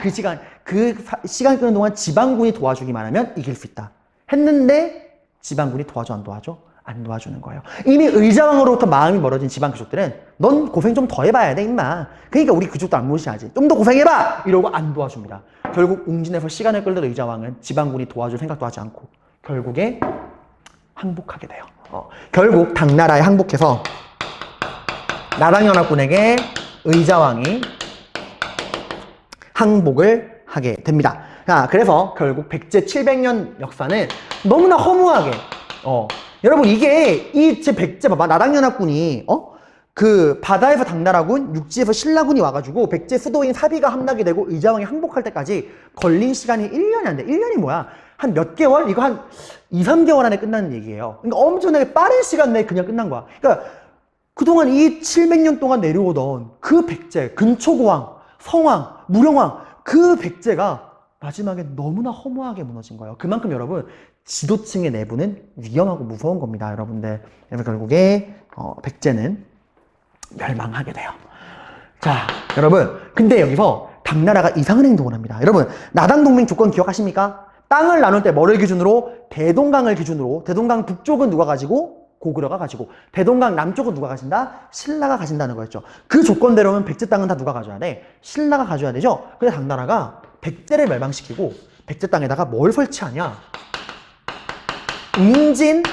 그 시간 끄는 동안 지방군이 도와주기만 하면 이길 수 있다. 했는데 지방군이 도와줘 안 도와줘? 안 도와주는 거예요. 이미 의자왕으로부터 마음이 멀어진 지방 귀족들은 넌 고생 좀 더 해봐야 돼 임마. 그러니까 우리 귀족도 안 무시하지. 좀 더 고생해봐! 이러고 안 도와줍니다. 결국 웅진에서 시간을 끌던 의자왕은 지방군이 도와줄 생각도 하지 않고 결국에 항복하게 돼요. 결국 당나라에 항복해서 나당연합군에게 의자왕이 항복을 하게 됩니다. 자, 그래서 결국 백제 700년 역사는 너무나 허무하게 여러분 이게 제 백제 봐봐. 나당연합군이 그 바다에서 당나라군, 육지에서 신라군이 와가지고 백제 수도인 사비가 함락이 되고 의자왕이 항복할 때까지 걸린 시간이 1년이 안 돼. 1년이 뭐야? 한 몇 개월? 이거 한 2, 3개월 안에 끝나는 얘기예요. 그러니까 엄청나게 빠른 시간 내에 그냥 끝난 거야. 그러니까 그동안 이 700년 동안 내려오던 그 백제, 근초고왕, 성왕, 무령왕 그 백제가 마지막에 너무나 허무하게 무너진 거예요. 그만큼 여러분 지도층의 내부는 위험하고 무서운 겁니다. 여러분들. 그래서 결국에 백제는 멸망하게 돼요. 자, 여러분, 근데 여기서 당나라가 이상한 행동을 합니다. 여러분, 나당 동맹 조건 기억하십니까? 땅을 나눌 때 뭐를 기준으로? 대동강을 기준으로. 대동강 북쪽은 누가 가지고? 고구려가 가지고. 대동강 남쪽은 누가 가진다? 신라가 가진다는 거였죠. 그 조건대로면 백제 땅은 다 누가 가져야 돼? 신라가 가져야 되죠. 근데 당나라가 백제를 멸망시키고 백제 땅에다가 뭘 설치하냐? 웅진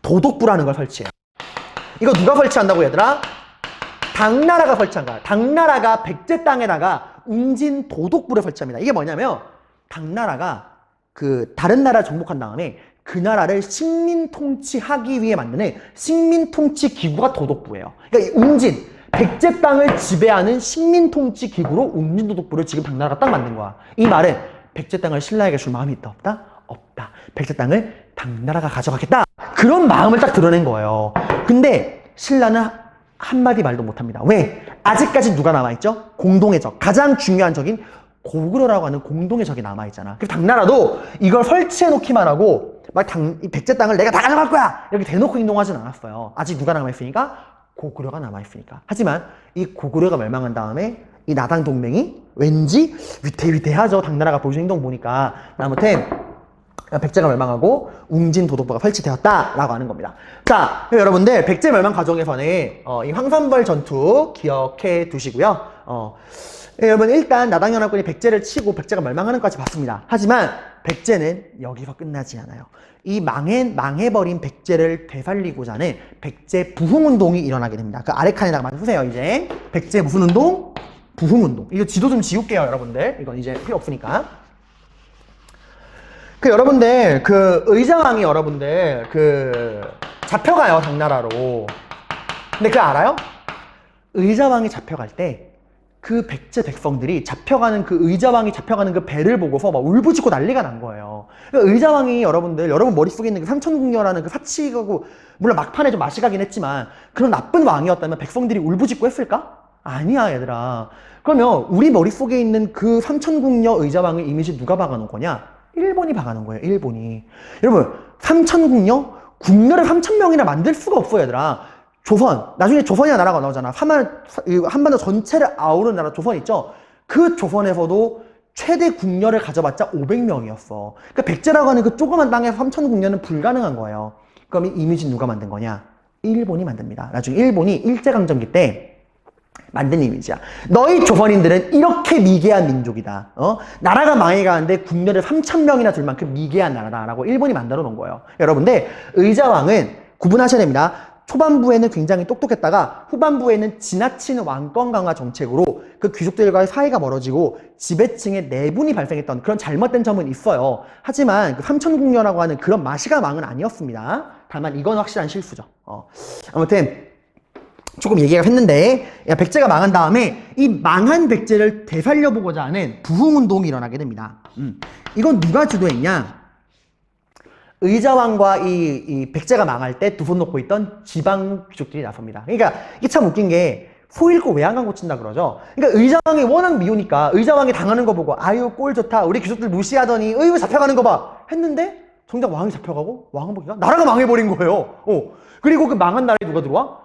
도독부라는 걸 설치해요. 이거 누가 설치한다고 얘들아? 당나라가 설치한 거야. 당나라가 백제 땅에다가 웅진 도독부를 설치합니다. 이게 뭐냐면 당나라가 그 다른 나라 정복한 다음에 그 나라를 식민 통치하기 위해 만드는 식민 통치 기구가 도독부예요. 그러니까 이 웅진 백제 땅을 지배하는 식민 통치 기구로 웅진 도독부를 지금 당나라가 딱 만든 거야. 이 말은 백제 땅을 신라에게 줄 마음이 있다 없다? 없다. 백제 땅을 당나라가 가져가겠다. 그런 마음을 딱 드러낸 거예요. 근데 신라는 한마디 말도 못합니다. 왜? 아직까지 누가 남아있죠? 공동의 적. 가장 중요한 적인 고구려라고 하는 공동의 적이 남아있잖아. 그래서 당나라도 이걸 설치해놓기만 하고 막 이 백제 땅을 내가 다 가져갈 거야! 이렇게 대놓고 행동하진 않았어요. 아직 누가 남아있으니까? 고구려가 남아있으니까. 하지만 이 고구려가 멸망한 다음에 이 나당 동맹이 왠지 위태위태하죠. 당나라가 보여준 행동 보니까. 아무튼 백제가 멸망하고 웅진 도독부가 설치되었다라고 하는 겁니다. 자, 여러분들 백제 멸망 과정에서는 이 황산벌 전투 기억해 두시고요. 여러분 일단 나당연합군이 백제를 치고 백제가 멸망하는 것까지 봤습니다. 하지만 백제는 여기서 끝나지 않아요. 이 망해버린 백제를 되살리고자 하는 백제 부흥운동이 일어나게 됩니다. 그 아래 칸에다가 많이 쓰세요. 이제 백제 무슨 운동? 부흥운동. 이거 지도 좀 지울게요, 여러분들. 이건 이제 필요 없으니까. 여러분들 의자왕이 여러분들 잡혀가요, 당나라로. 근데 그거 알아요? 의자왕이 잡혀갈 때 그 백제 백성들이 잡혀가는 그 의자왕이 잡혀가는 그 배를 보고서 막 울부짖고 난리가 난 거예요. 그러니까 의자왕이 여러분 머릿속에 있는 그 삼천궁녀라는 그 사치가고 물론 막판에 좀 맛이 가긴 했지만 그런 나쁜 왕이었다면 백성들이 울부짖고 했을까? 아니야, 얘들아. 그러면 우리 머릿속에 있는 그 삼천궁녀 의자왕의 이미지 누가 박아놓은 거냐? 일본이 박아놓은 거예요, 일본이. 여러분, 삼천궁녀? 궁녀를 3,000명이나 만들 수가 없어, 얘들아. 나중에 조선이라는 나라가 나오잖아. 한반도 전체를 아우르는 나라 조선 있죠? 그 조선에서도 최대 궁녀를 가져봤자 500명이었어. 그러니까 백제라고 하는 그 조그만 땅에서 3,000궁녀는 불가능한 거예요. 그럼 이 이미지 누가 만든 거냐? 일본이 만듭니다. 나중에 일본이 일제강점기 때 만든 이미지야. 너희 조선인들은 이렇게 미개한 민족이다. 나라가 망해가는데 궁녀를 3,000명이나 둘 만큼 미개한 나라다라고 일본이 만들어 놓은 거예요. 여러분들, 의자왕은 구분하셔야 됩니다. 초반부에는 굉장히 똑똑했다가 후반부에는 지나친 왕권 강화 정책으로 그 귀족들과의 사이가 멀어지고 지배층의 내분이 발생했던 그런 잘못된 점은 있어요. 하지만 그 삼천궁녀라고 하는 그런 마시가 왕은 아니었습니다. 다만 이건 확실한 실수죠. 아무튼 조금 얘기가 했는데 백제가 망한 다음에 이 망한 백제를 되살려보고자 하는 부흥운동이 일어나게 됩니다. 이건 누가 주도했냐? 의자왕과 이 백제가 망할 때 두 손 놓고 있던 지방 귀족들이 나섭니다. 그러니까 이게 참 웃긴 게 소 잃고 외양간 고친다 그러죠. 그러니까 의자왕이 워낙 미우니까 의자왕이 당하는 거 보고 아유 꼴 좋다, 우리 귀족들 무시하더니 왜 잡혀가는 거 봐 했는데 정작 왕이 잡혀가고 왕은 보기가 나라가 망해버린 거예요. 그리고 그 망한 나라에 누가 들어와?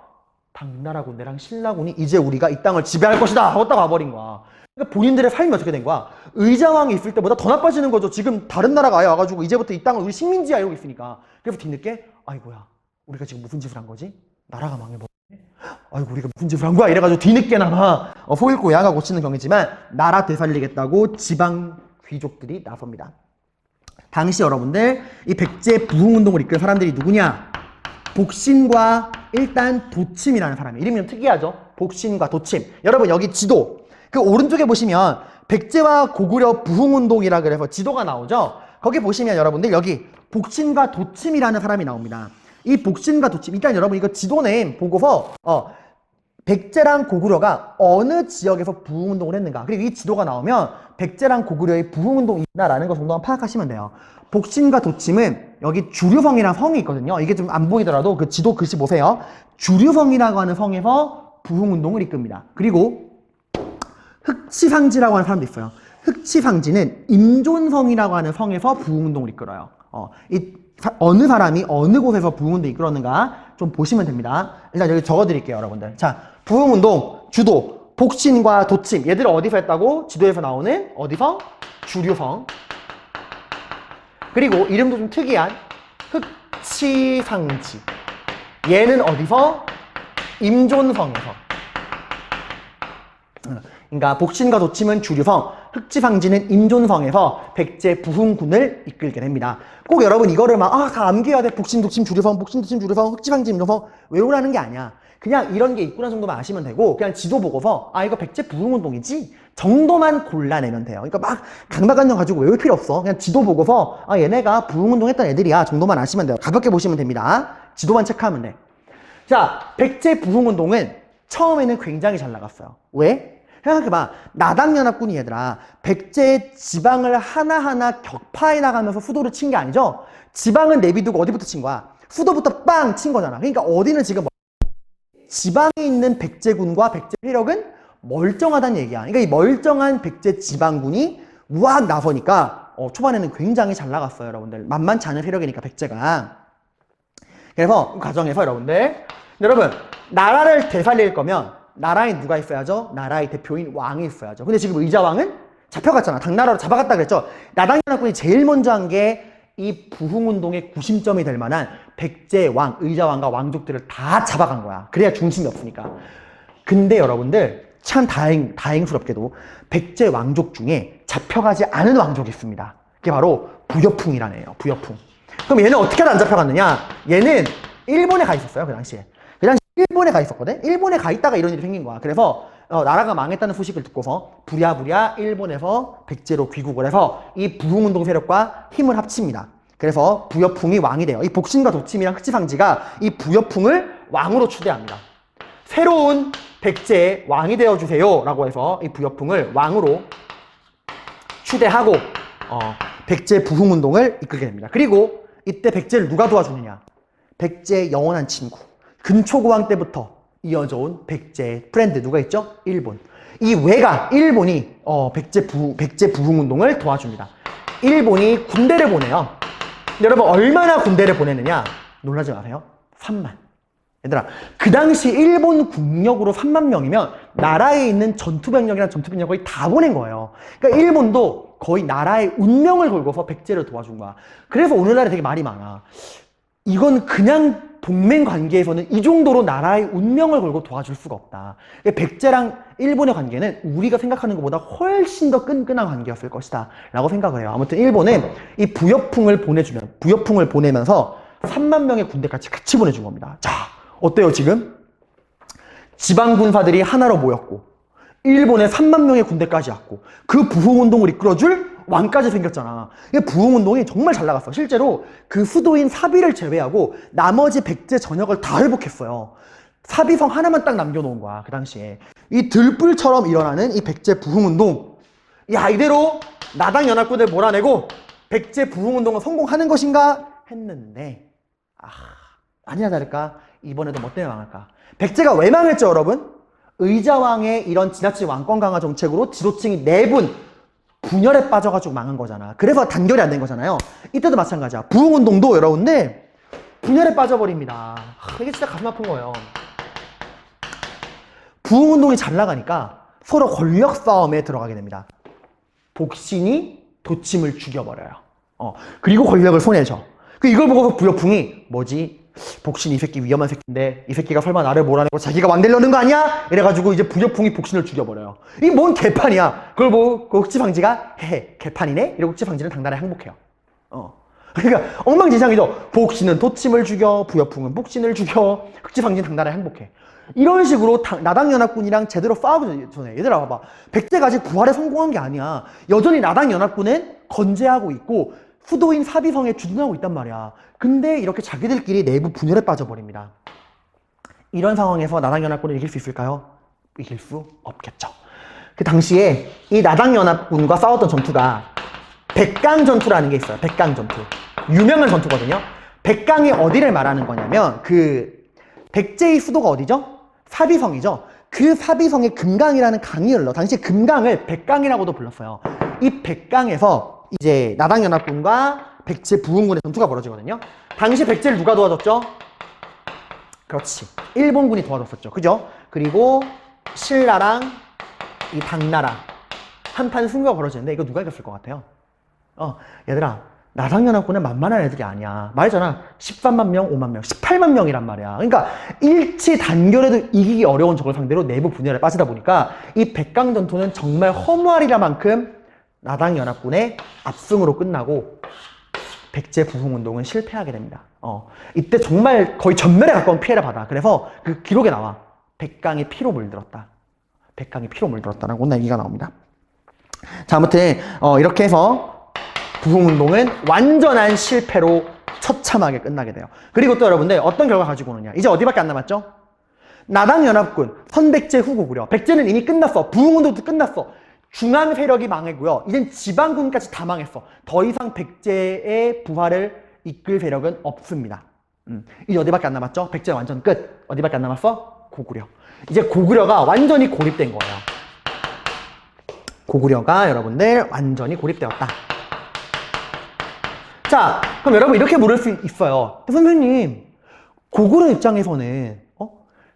당나라 군대랑 신라군이 이제 우리가 이 땅을 지배할 것이다 하고 딱 와버린 거야. 그러니까 본인들의 삶이 어떻게 된 거야? 의자왕이 있을 때보다 더 나빠지는 거죠. 지금 다른 나라가 아예 와가지고 이제부터 이 땅을 우리 식민지야 이러고 있으니까. 그래서 뒤늦게 아이고야 우리가 지금 무슨 짓을 한 거지? 나라가 망해버렸네. 아이고 우리가 무슨 짓을 한 거야 이래가지고 뒤늦게나마 소 잃고 야가 고치는 경이지만 나라 되살리겠다고 지방 귀족들이 나섭니다. 당시 여러분들 이 백제 부흥운동을 이끈 사람들이 누구냐? 복신과 일단 도침이라는 사람이에요. 이름이 좀 특이하죠? 복신과 도침. 여러분 여기 지도 그 오른쪽에 보시면 백제와 고구려 부흥운동이라 그래서 지도가 나오죠? 거기 보시면 여러분들 여기 복신과 도침이라는 사람이 나옵니다. 이 복신과 도침, 일단 여러분 이거 지도네 보고서 백제랑 고구려가 어느 지역에서 부흥운동을 했는가, 그리고 이 지도가 나오면 백제랑 고구려의 부흥운동이 있나라는 것 정도만 파악하시면 돼요. 복신과 도침은 여기 주류성이라는 성이 있거든요. 이게 좀 안 보이더라도 그 지도 글씨 보세요. 주류성이라고 하는 성에서 부흥운동을 이끕니다. 그리고 흑치상지라고 하는 사람도 있어요. 흑치상지는 임존성이라고 하는 성에서 부흥운동을 이끌어요. 어느 사람이 어느 곳에서 부흥운동 이끌었는가 좀 보시면 됩니다. 일단 여기 적어드릴게요, 여러분들. 자, 부흥운동, 주도, 복신과 도침. 얘들은 어디서 했다고? 지도에서 나오는 어디서? 주류성. 그리고 이름도 좀 특이한 흑치상지. 얘는 어디서? 임존성에서. 그러니까 복신과 도침은 주류성, 흑치상지는 임존성에서 백제 부흥군을 이끌게 됩니다. 꼭 여러분 이거를 막 다 암기해야 돼. 복신, 도침, 주류성, 복신, 도침, 주류성, 흑치상지, 임존성 외우라는 게 아니야. 그냥 이런 게 있구나 정도만 아시면 되고 그냥 지도 보고서 이거 백제 부흥운동이지 정도만 골라내면 돼요. 그러니까 막 강박관념 가지고 외울 필요 없어. 그냥 지도 보고서 얘네가 부흥운동 했던 애들이야 정도만 아시면 돼요. 가볍게 보시면 됩니다. 지도만 체크하면 돼. 자, 백제 부흥운동은 처음에는 굉장히 잘 나갔어요. 왜? 생각해봐. 나당연합군이 얘들아 백제의 지방을 하나하나 격파해 나가면서 수도를 친 게 아니죠? 지방은 내비두고 어디부터 친 거야? 수도부터 빵 친 거잖아. 그러니까 어디는 지금 지방에 있는 백제군과 백제 세력은 멀쩡하다는 얘기야. 그러니까 이 멀쩡한 백제 지방군이 우악 나서니까 초반에는 굉장히 잘 나갔어요, 여러분들. 만만치 않은 세력이니까 백제가. 그래서 그 과정에서 여러분 나라를 되살릴 거면 나라에 누가 있어야죠? 나라의 대표인 왕이 있어야죠. 근데 지금 의자왕은 잡혀갔잖아. 당나라로 잡아갔다 그랬죠. 나당연합군이 제일 먼저 한 게 이 부흥운동의 구심점이 될 만한 백제 왕, 의자왕과 왕족들을 다 잡아간 거야. 그래야 중심이 없으니까. 근데 여러분들 참 다행스럽게도 백제 왕족 중에 잡혀가지 않은 왕족이 있습니다. 그게 바로 부여풍이라는 애예요. 부여풍. 그럼 얘는 어떻게 하다 안 잡혀갔느냐? 얘는 일본에 가 있었어요. 그 당시에. 일본에 가 있었거든? 일본에 가 있다가 이런 일이 생긴 거야. 그래서 나라가 망했다는 소식을 듣고서 부랴부랴 일본에서 백제로 귀국을 해서 이 부흥운동 세력과 힘을 합칩니다. 그래서 부여풍이 왕이 돼요. 이 복신과 도침이랑 흑치상지가 이 부여풍을 왕으로 추대합니다. 새로운 백제의 왕이 되어주세요 라고 해서 이 부여풍을 왕으로 추대하고 백제 부흥운동을 이끌게 됩니다. 그리고 이때 백제를 누가 도와주느냐? 백제의 영원한 친구 근초고왕 때부터 이어져 온 백제의 프렌드 누가 있죠? 일본. 이 외가 일본이 백제 부흥운동을 도와줍니다. 일본이 군대를 보내요. 여러분 얼마나 군대를 보내느냐? 놀라지 마세요. 3만. 얘들아 그 당시 일본 국력으로 3만 명이면 나라에 있는 전투병력이나 전투병력 거의 다 보낸 거예요. 그러니까 일본도 거의 나라의 운명을 걸고서 백제를 도와준 거야. 그래서 오늘날에 되게 말이 많아. 이건 그냥 동맹 관계에서는 이 정도로 나라의 운명을 걸고 도와줄 수가 없다. 백제랑 일본의 관계는 우리가 생각하는 것보다 훨씬 더 끈끈한 관계였을 것이다 라고 생각을 해요. 아무튼 일본은 이 부여풍을 보내면서 3만 명의 군대까지 같이 보내준 겁니다. 자, 어때요 지금? 지방군사들이 하나로 모였고 일본에 3만 명의 군대까지 왔고 그 부흥운동을 이끌어줄 왕까지 생겼잖아. 이 부흥운동이 정말 잘 나갔어. 실제로 그 수도인 사비를 제외하고 나머지 백제 전역을 다 회복했어요. 사비성 하나만 딱 남겨놓은 거야 그 당시에. 이 들불처럼 일어나는 이 백제 부흥운동, 야 이대로 나당연합군을 몰아내고 백제 부흥운동은 성공하는 것인가 했는데 아니나 다를까 이번에도 뭐 때문에 망할까? 백제가 왜 망했죠 여러분? 의자왕의 이런 지나친 왕권 강화 정책으로 지도층이 4분 분열에 빠져가지고 망한 거잖아. 그래서 단결이 안 된 거잖아요. 이때도 마찬가지야. 부흥운동도 여러분들 분열에 빠져버립니다. 이게 진짜 가슴 아픈 거예요. 부흥운동이 잘 나가니까 서로 권력 싸움에 들어가게 됩니다. 복신이 도침을 죽여버려요. 그리고 권력을 손에 줘. 이걸 보고서 부여풍이 뭐지? 복신이 이 새끼 위험한 새끼인데 이 새끼가 설마 나를 몰아내고 자기가 왕 되려는 거 아니야? 이래가지고 이제 부여풍이 복신을 죽여버려요. 이게 뭔 개판이야. 그걸 보고 그 흑치방지가 헤헤 개판이네? 이러고 흑치방지는 당나라에 항복해요. 그러니까 엉망진창이죠. 복신은 도침을 죽여, 부여풍은 복신을 죽여, 흑치방지는 당나라에 항복해. 이런 식으로 나당연합군이랑 제대로 싸우기 전에 얘들아 봐봐. 백제가 아직 부활에 성공한 게 아니야. 여전히 나당연합군은 건재하고 있고 수도인 사비성에 주둔하고 있단 말이야. 근데 이렇게 자기들끼리 내부 분열에 빠져버립니다. 이런 상황에서 나당연합군을 이길 수 있을까요? 이길 수 없겠죠. 그 당시에 이 나당연합군과 싸웠던 전투가 백강전투라는 게 있어요. 백강전투. 유명한 전투거든요. 백강이 어디를 말하는 거냐면 백제의 수도가 어디죠? 사비성이죠. 그 사비성에 금강이라는 강이 흘러. 당시 금강을 백강이라고도 불렀어요. 이 백강에서 이제 나당연합군과 백제 부흥군의 전투가 벌어지거든요. 당시 백제를 누가 도와줬죠? 그렇지. 일본군이 도와줬었죠. 그죠? 그리고 신라랑 이 당나라 한판 승부가 벌어지는데 이거 누가 이겼을 것 같아요? 얘들아, 나당연합군은 만만한 애들이 아니야. 말했잖아. 13만 명, 5만 명, 18만 명이란 말이야. 그러니까 일치 단결해도 이기기 어려운 적을 상대로 내부 분열에 빠지다 보니까 이 백강 전투는 정말 허무하리라 만큼 나당연합군의 압승으로 끝나고 백제 부흥운동은 실패하게 됩니다. 이때 정말 거의 전멸에 가까운 피해를 받아. 그래서 그 기록에 나와. 백강이 피로 물들었다. 백강이 피로 물들었다라고 얘기가 나옵니다. 자, 아무튼 이렇게 해서 부흥운동은 완전한 실패로 처참하게 끝나게 돼요. 그리고 또 여러분들 어떤 결과 가지고 오느냐. 이제 어디밖에 안 남았죠? 나당연합군, 선백제 후고구려. 백제는 이미 끝났어. 부흥운동도 끝났어. 중앙 세력이 망했고요. 이젠 지방군까지 다 망했어. 더 이상 백제의 부활을 이끌 세력은 없습니다. 이제 어디밖에 안 남았죠? 백제 완전 끝. 어디밖에 안 남았어? 고구려. 이제 고구려가 완전히 고립된 거예요. 고구려가 여러분들 완전히 고립되었다. 자, 그럼 여러분 이렇게 물을 수 있어요. 선생님, 고구려 입장에서는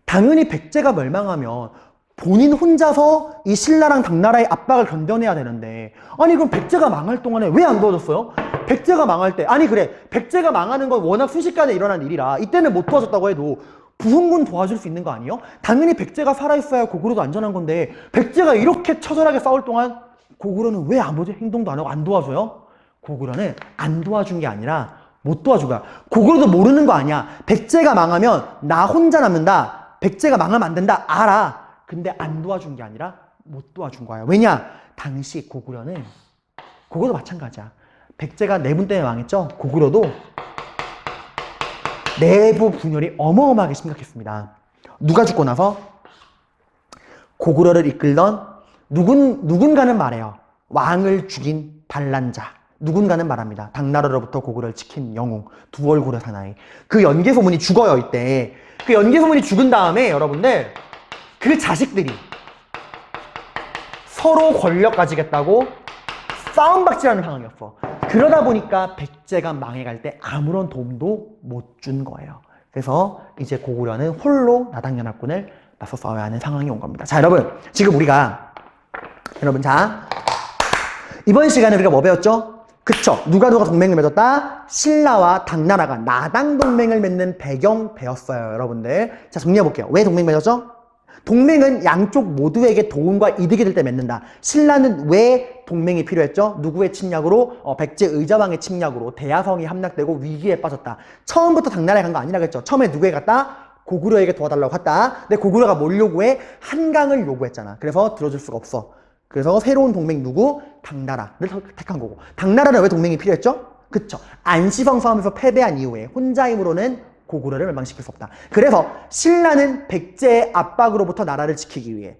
당연히 백제가 멸망하면 본인 혼자서 이 신라랑 당나라의 압박을 견뎌내야 되는데, 아니 그럼 백제가 망할 동안에 왜 안 도와줬어요? 백제가 망할 때, 아니 그래, 백제가 망하는 건 워낙 순식간에 일어난 일이라 이때는 못 도와줬다고 해도 부흥군 도와줄 수 있는 거 아니에요? 당연히 백제가 살아있어야 고구려도 안전한 건데 백제가 이렇게 처절하게 싸울 동안 고구려는 왜 아무 행동도 안 하고 안 도와줘요? 고구려는 안 도와준 게 아니라 못 도와준 거야. 고구려도 모르는 거 아니야. 백제가 망하면 나 혼자 남는다. 백제가 망하면 안 된다. 알아. 근데 안 도와준 게 아니라 못 도와준 거야. 왜냐? 당시 고구려도 마찬가지야. 백제가 내분 때문에 망했죠? 고구려도 내부 분열이 어마어마하게 심각했습니다. 누가 죽고 나서 고구려를 이끌던 누군가는 말해요. 왕을 죽인 반란자. 누군가는 말합니다. 당나라로부터 고구려를 지킨 영웅, 두 얼굴의 사나이. 그 연개소문이 죽어요, 이때. 그 연개소문이 죽은 다음에 여러분들 그 자식들이 서로 권력 가지겠다고 싸움박질하는 상황이었어. 그러다 보니까 백제가 망해갈 때 아무런 도움도 못 준 거예요. 그래서 이제 고구려는 홀로 나당연합군을 맞서 싸워야 하는 상황이 온 겁니다. 자, 여러분, 지금 자, 이번 시간에 우리가 뭐 배웠죠? 그쵸? 누가 동맹을 맺었다? 신라와 당나라가 나당 동맹을 맺는 배경 배웠어요, 여러분들. 자, 정리해볼게요. 왜 동맹 맺었죠? 동맹은 양쪽 모두에게 도움과 이득이 될 때 맺는다. 신라는 왜 동맹이 필요했죠? 누구의 침략으로? 백제 의자왕의 침략으로 대야성이 함락되고 위기에 빠졌다. 처음부터 당나라에 간 거 아니라고 했죠. 처음에 누구에 갔다? 고구려에게 도와달라고 갔다. 근데 고구려가 뭘 요구해? 한강을 요구했잖아. 그래서 들어줄 수가 없어. 그래서 새로운 동맹 누구? 당나라를 택한 거고. 당나라는 왜 동맹이 필요했죠? 그쵸. 안시성 싸움에서 패배한 이후에 혼자 힘으로는 고구려를 멸망시킬 수 없다. 그래서 신라는 백제의 압박으로부터 나라를 지키기 위해,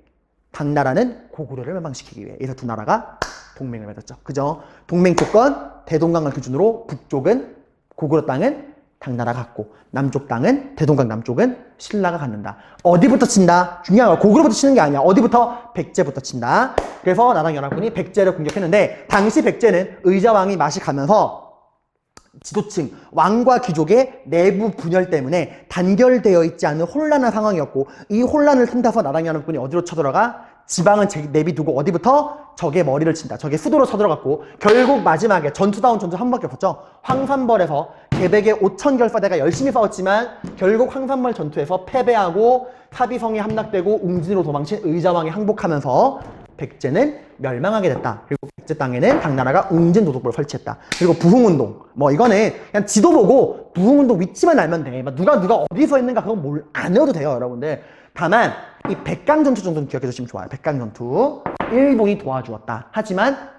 당나라는 고구려를 멸망시키기 위해, 그래서 두 나라가 동맹을 맺었죠. 그죠? 동맹 조건, 대동강을 기준으로 북쪽은 고구려 땅은 당나라가 갖고, 남쪽 땅은 대동강 남쪽은 신라가 갖는다. 어디부터 친다? 중요한 거, 고구려부터 치는 게 아니야. 어디부터? 백제부터 친다. 그래서 나당연합군이 백제를 공격했는데, 당시 백제는 의자왕이 맛이 가면서 지도층, 왕과 귀족의 내부 분열 때문에 단결되어 있지 않은 혼란한 상황이었고, 이 혼란을 틈타서 나당연합군이 어디로 쳐들어가? 지방은 내비두고 어디부터? 적의 머리를 친다. 적의 수도로 쳐들어갔고, 결국 마지막에 전투다운 전투 한 번밖에 없었죠. 황산벌에서 개백의 5,000결사대가 열심히 싸웠지만 결국 황산벌 전투에서 패배하고 사비성이 함락되고 웅진으로 도망친 의자왕이 항복하면서 백제는 멸망하게 됐다. 그리고 백제 땅에는 당나라가 웅진 도독부를 설치했다. 그리고 부흥운동, 이거는 그냥 지도 보고 부흥운동 위치만 알면 돼. 누가 어디서 했는가 그건 안 외워도 돼요, 여러분들. 다만 이 백강전투 정도는 기억해 두시면 좋아요. 백강전투, 일본이 도와주었다. 하지만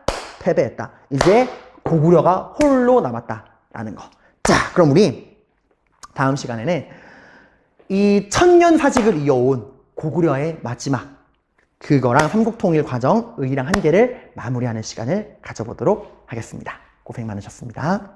패배했다. 이제 고구려가 홀로 남았다라는 거. 자, 그럼 우리 다음 시간에는 이 천년사직을 이어온 고구려의 마지막, 그거랑 삼국통일 과정, 의랑 한계를 마무리하는 시간을 가져보도록 하겠습니다. 고생 많으셨습니다.